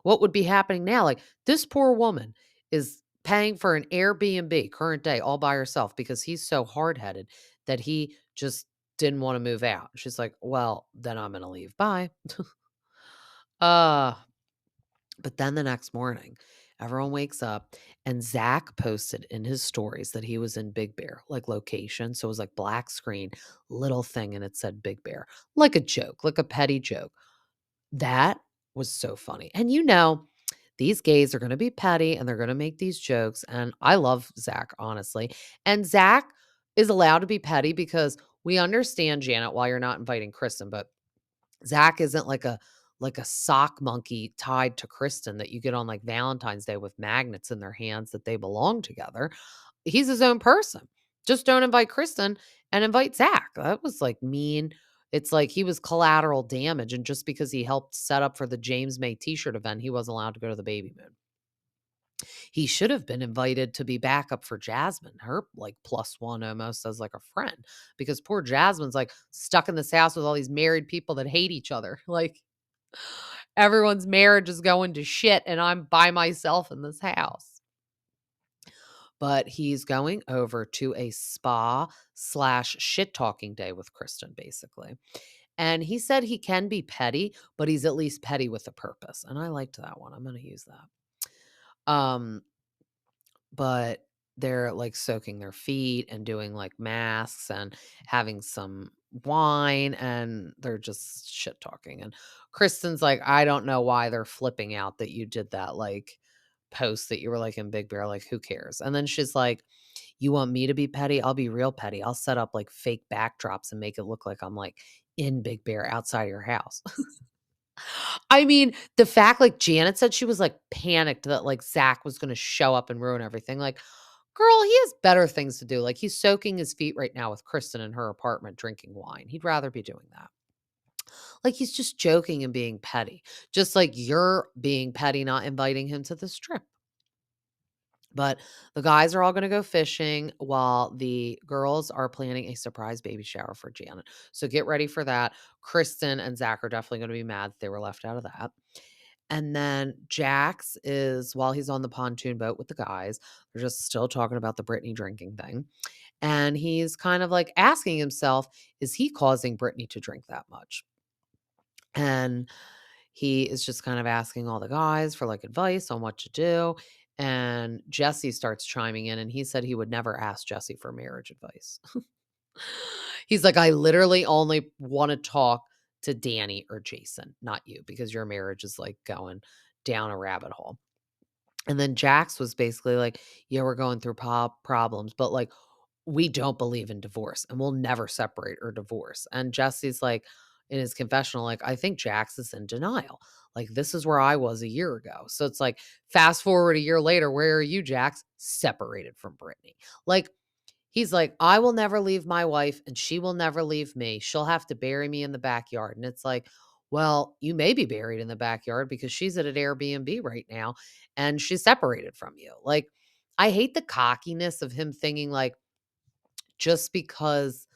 what would be happening now? Like, this poor woman is paying for an Airbnb current day all by herself because he's so hard-headed that he just didn't want to move out. She's like, "Well, then I'm going to leave. Bye." Uh, but then the next morning, everyone wakes up and Zach posted in his stories that he was in Big Bear, like location. So it was like black screen, little thing, and it said Big Bear, like a joke, like a petty joke. That was so funny. And these gays are going to be petty and they're going to make these jokes. And I love Zach, honestly. And Zach is allowed to be petty because we understand, Janet, why you're not inviting Kristen, but Zach isn't like a sock monkey tied to Kristen that you get on like Valentine's Day with magnets in their hands that they belong together. He's his own person. Just don't invite Kristen and invite Zach. That was like mean. It's like he was collateral damage. And just because he helped set up for the James May t-shirt event, he wasn't allowed to go to the baby moon. He should have been invited to be backup for Jasmine, her like plus one almost as like a friend, because poor Jasmine's like stuck in this house with all these married people that hate each other. Like, everyone's marriage is going to shit and I'm by myself in this house. But he's going over to a spa slash shit talking day with Kristen, basically. And he said he can be petty, but he's at least petty with a purpose. And I liked that one. I'm going to use that. But they're like soaking their feet and doing like masks and having some wine and they're just shit talking. And Kristen's like, I don't know why they're flipping out that you did that like post that you were like in Big Bear. Like, who cares? And then she's like, you want me to be petty? I'll be real petty. I'll set up like fake backdrops and make it look like I'm like in Big Bear outside of your house. I mean, the fact like Janet said she was like panicked that like Zach was going to show up and ruin everything. Like, girl, he has better things to do. Like, he's soaking his feet right now with Kristen in her apartment drinking wine. He'd rather be doing that. Like he's just joking and being petty, just like you're being petty, not inviting him to this trip. But the guys are all going to go fishing while the girls are planning a surprise baby shower for Janet. So get ready for that. Kristen and Zach are definitely going to be mad that they were left out of that. And then Jax is, while he's on the pontoon boat with the guys, they're just still talking about the Brittany drinking thing. And he's kind of like asking himself, is he causing Brittany to drink that much? And he is just kind of asking all the guys for like advice on what to do. And Jesse starts chiming in and he said he would never ask Jesse for marriage advice. He's like, I literally only want to talk to Danny or Jason, not you, because your marriage is like going down a rabbit hole. And then Jax was basically like, yeah, we're going through problems, but like, we don't believe in divorce and we'll never separate or divorce. And Jesse's like, in his confessional, like, I think Jax is in denial. Like, this is where I was a year ago. So it's like, fast forward a year later, where are you, Jax? Separated from Brittany. Like, he's like, I will never leave my wife and she will never leave me. She'll have to bury me in the backyard. And it's like, well, you may be buried in the backyard because she's at an Airbnb right now and she's separated from you. Like, I hate the cockiness of him thinking like, just because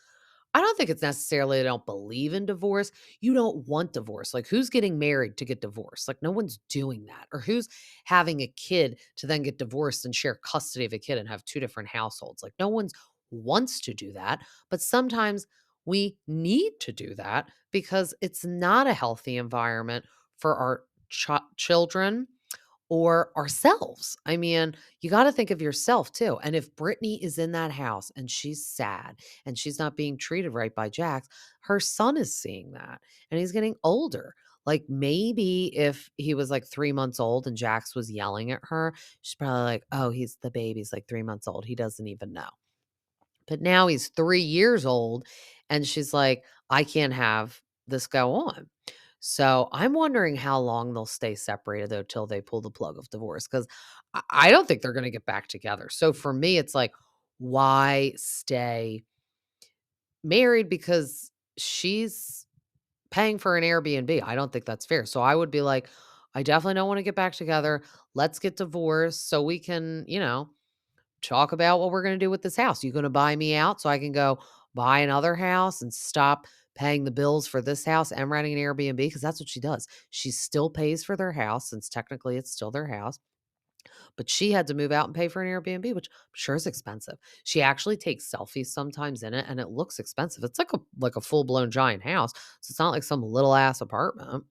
I don't think it's necessarily they don't believe in divorce. You don't want divorce. Like, who's getting married to get divorced? Like, no one's doing that. Or who's having a kid to then get divorced and share custody of a kid and have two different households? Like, no one's wants to do that. But sometimes we need to do that because it's not a healthy environment for our children or ourselves. I mean, you got to think of yourself too. And if Brittany is in that house and she's sad and she's not being treated right by Jax, her son is seeing that and he's getting older. Like maybe if he was like 3 months old and Jax was yelling at her, she's probably like, oh, he's the baby's like 3 months old. He doesn't even know. But now he's 3 years old and she's like, I can't have this go on. So I'm wondering how long they'll stay separated though till they pull the plug of divorce because I don't think they're going to get back together. So for me, it's like, why stay married? Because she's paying for an Airbnb. I don't think that's fair. So I would be like, I definitely don't want to get back together. Let's get divorced so we can, talk about what we're going to do with this house. You going to buy me out so I can go buy another house and stop paying the bills for this house and renting an Airbnb? Because that's what she does. She still pays for their house since technically it's still their house. But she had to move out and pay for an Airbnb, which I'm sure is expensive. She actually takes selfies sometimes in it and it looks expensive. It's like a full-blown giant house. So it's not like some little ass apartment.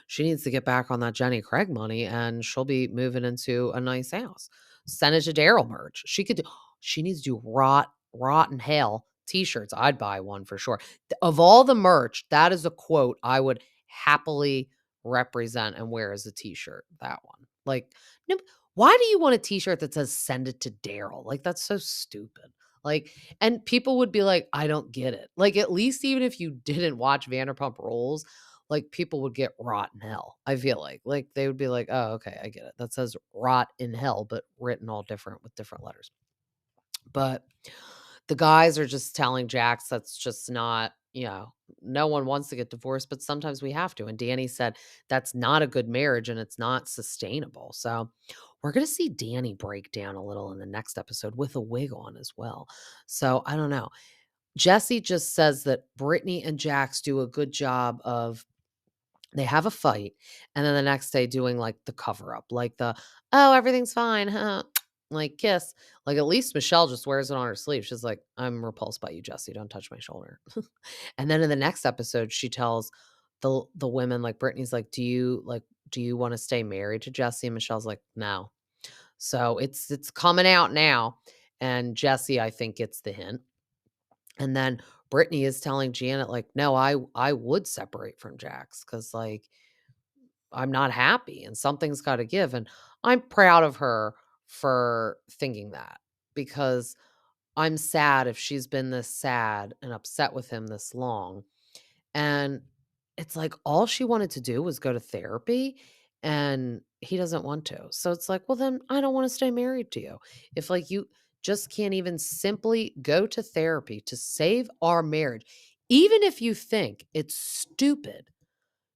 She needs to get back on that Jenny Craig money and she'll be moving into a nice house. Send it to Daryl merch. She needs to do rotten hell t-shirts. I'd buy one for sure. Of all the merch, that is a quote I would happily represent and wear as a t-shirt. That one. Like, no, why do you want a t-shirt that says send it to Daryl? Like, that's so stupid. Like, and people would be like, I don't get it. Like, at least even if you didn't watch Vanderpump Rules, like people would get rot in hell. I feel like they would be like, oh, okay, I get it. That says rot in hell, but written all different with different letters. But the guys are just telling Jax that's just not, no one wants to get divorced, but sometimes we have to. And Danny said that's not a good marriage and it's not sustainable. So we're going to see Danny break down a little in the next episode with a wig on as well. So I don't know. Jesse just says that Brittany and Jax do a good job of they have a fight, and then the next day doing, like, the cover up, like the, "Oh, everything's fine, huh," like, kiss. Like, at least Michelle just wears it on her sleeve. She's like, "I'm repulsed by you, Jesse. Don't touch my shoulder." And then in the next episode, she tells the women, like, Brittany's like, do you wanna stay married to Jesse?" And Michelle's like, "No." So it's coming out now, and Jesse, I think, gets the hint. And then Brittany is telling Janet, like, "No, I would separate from Jax because like, I'm not happy and something's gotta give," and I'm proud of her for thinking that because I'm sad if she's been this sad and upset with him this long, and it's like all she wanted to do was go to therapy, and he doesn't want to. So it's like, well, then I don't wanna stay married to you. If, like, you just can't even simply go to therapy to save our marriage, even if you think it's stupid,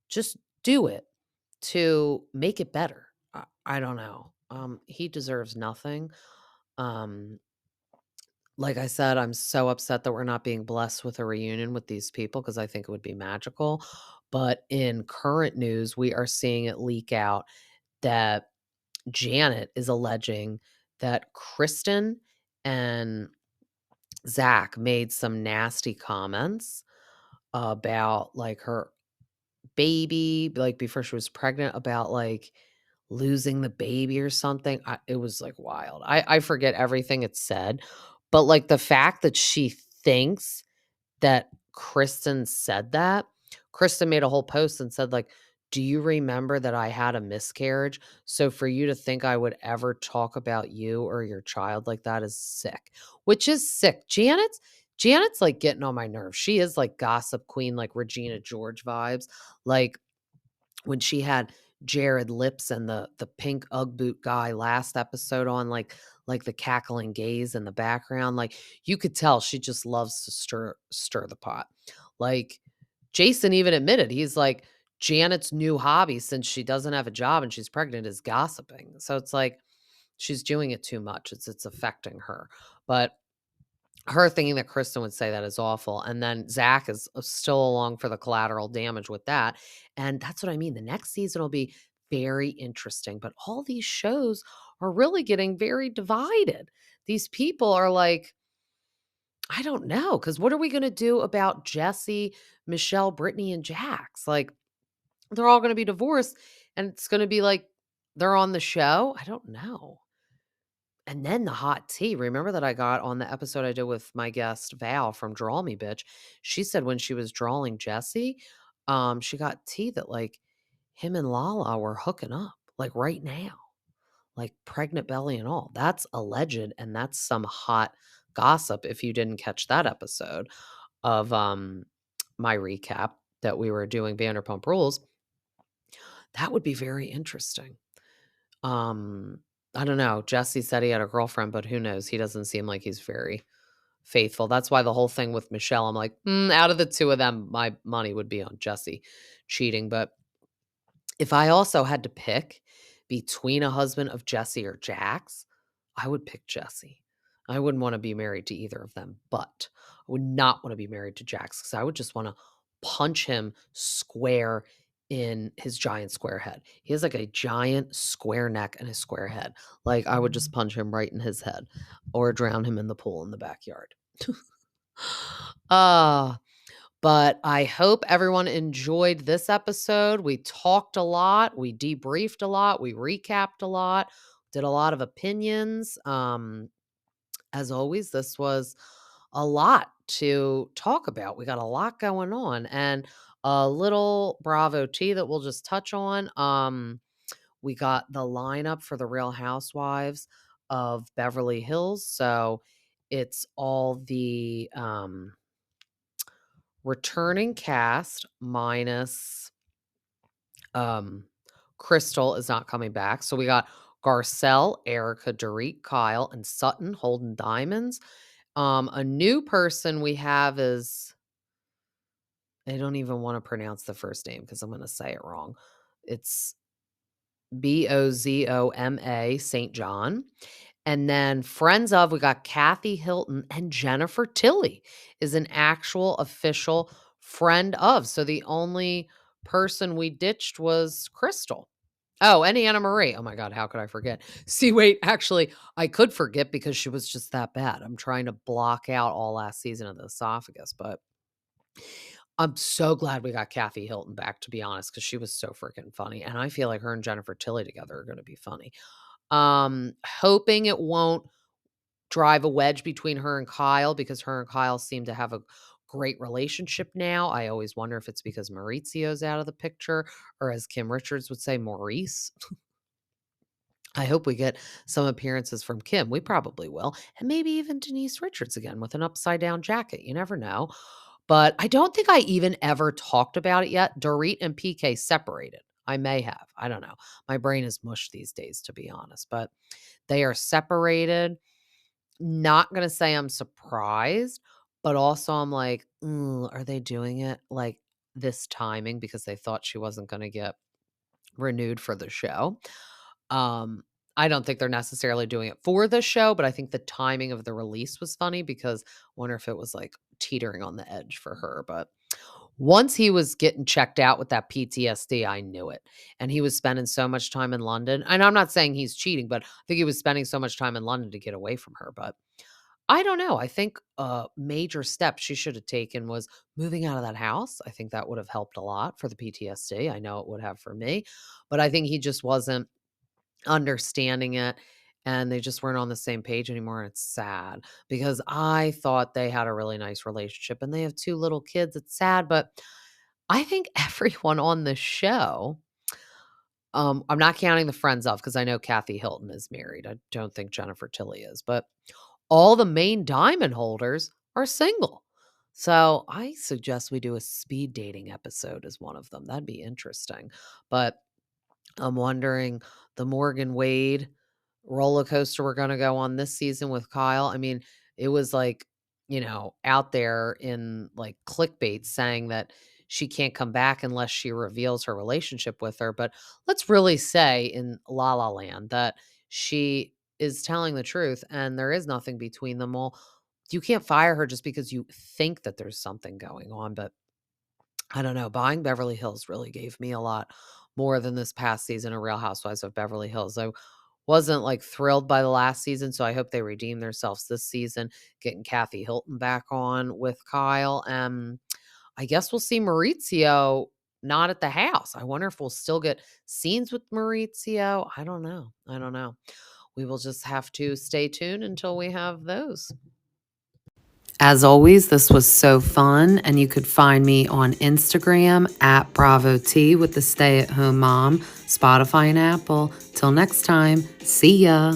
just do it to make it better. I don't know. He deserves nothing. Um, like I said, I'm so upset that we're not being blessed with a reunion with these people because I think it would be magical. But in current news, we are seeing it leak out that Janet is alleging that Kristen and Zach made some nasty comments about like her baby, like before she was pregnant, about like losing the baby or something. It was like wild. I forget everything it said, but like the fact that she thinks that Kristen said that. Kristen made a whole post and said, like, "Do you remember that I had a miscarriage? So for you to think I would ever talk about you or your child like that is sick." Which is sick. Janet's like getting on my nerves. She is like gossip queen, like Regina George vibes. Like when she had Jared Lips and the pink Ugg boot guy last episode on, like the cackling gaze in the background, like you could tell she just loves to stir the pot. Like Jason even admitted, he's like, Janet's new hobby since she doesn't have a job and she's pregnant is gossiping. So it's like she's doing it too much. It's affecting her. But her thinking that Kristen would say that is awful. And then Zach is still along for the collateral damage with that. And that's what I mean. The next season will be very interesting. But all these shows are really getting very divided. These people are like, I don't know. Because what are we going to do about Jesse, Michelle, Brittany, and Jax? Like, they're all going to be divorced. And it's going to be like they're on the show. I don't know. And then the hot tea. Remember that I got on the episode I did with my guest Val from Draw Me Bitch? She said when she was drawing Jesse, she got tea that like him and LaLa were hooking up like right now, like pregnant belly and all. That's alleged, and that's some hot gossip. If you didn't catch that episode of my recap that we were doing Vanderpump Rules, that would be very interesting. I don't know. Jesse said he had a girlfriend, but who knows? He doesn't seem like he's very faithful. That's why the whole thing with Michelle, I'm like, out of the two of them, my money would be on Jesse cheating. But if I also had to pick between a husband of Jesse or Jax, I would pick Jesse. I wouldn't want to be married to either of them, but I would not want to be married to Jax because I would just want to punch him square in his giant square head. He has like a giant square neck and a square head. Like I would just punch him right in his head or drown him in the pool in the backyard. Ah, but I hope everyone enjoyed this episode. We talked a lot, we debriefed a lot, we recapped a lot, did a lot of opinions. As always, this was a lot to talk about. We got a lot going on and a little Bravo tea that we'll just touch on. We got the lineup for the Real Housewives of Beverly Hills. So it's all the returning cast minus Crystal is not coming back. So we got Garcelle, Erica, Dorit, Kyle, and Sutton holding diamonds. A new person we have is, I don't even want to pronounce the first name because I'm going to say it wrong. It's Bozoma, St. John. And then friends of, we got Kathy Hilton and Jennifer Tilly is an actual official friend of. So the only person we ditched was Crystal. Oh, and Anna Marie. Oh my God, how could I forget? See, wait, actually, I could forget because she was just that bad. I'm trying to block out all last season of the esophagus, but I'm so glad we got Kathy Hilton back, to be honest, because she was so freaking funny. And I feel like her and Jennifer Tilly together are going to be funny. Hoping it won't drive a wedge between her and Kyle because her and Kyle seem to have a great relationship now. I always wonder if it's because Maurizio's out of the picture, or as Kim Richards would say, Maurice. I hope we get some appearances from Kim. We probably will. And maybe even Denise Richards again with an upside down jacket. You never know. But I don't think I even ever talked about it yet. Dorit and PK separated. I may have. I don't know. My brain is mush these days, to be honest. But they are separated. Not going to say I'm surprised, But also I'm like, are they doing it like this timing because they thought she wasn't going to get renewed for the show? Um, I don't think they're necessarily doing it for the show, but I think the timing of the release was funny because I wonder if it was like teetering on the edge for her. But once he was getting checked out with that PTSD, I knew it. And he was spending so much time in London. And I'm not saying he's cheating, but I think he was spending so much time in London to get away from her. But I don't know. I think a major step she should have taken was moving out of that house. I think that would have helped a lot for the PTSD. I know it would have for me, but I think he just wasn't understanding it, and they just weren't on the same page anymore. And it's sad because I thought they had a really nice relationship and they have 2 little kids. It's sad, but I think everyone on the show, I'm not counting the friends of because I know Kathy Hilton is married. I don't think Jennifer Tilly is, but all the main diamond holders are single. So I suggest we do a speed dating episode as one of them. That'd be interesting. But I'm wondering the Morgan Wade roller coaster we're gonna go on this season with Kyle. I mean, it was like, out there in like clickbait saying that she can't come back unless she reveals her relationship with her. But let's really say in La La Land that she is telling the truth and there is nothing between them. Well, you can't fire her just because you think that there's something going on. But I don't know. Buying Beverly Hills really gave me a lot more than this past season of Real Housewives of Beverly Hills. I wasn't like thrilled by the last season, so I hope they redeem themselves this season, getting Kathy Hilton back on with Kyle. And I guess we'll see Maurizio not at the house. I wonder if we'll still get scenes with Maurizio. I don't know. I don't know. We will just have to stay tuned until we have those. As always, this was so fun, and you could find me on Instagram at Bravo T with the Stay at Home Mom, Spotify, and Apple. Till next time, see ya.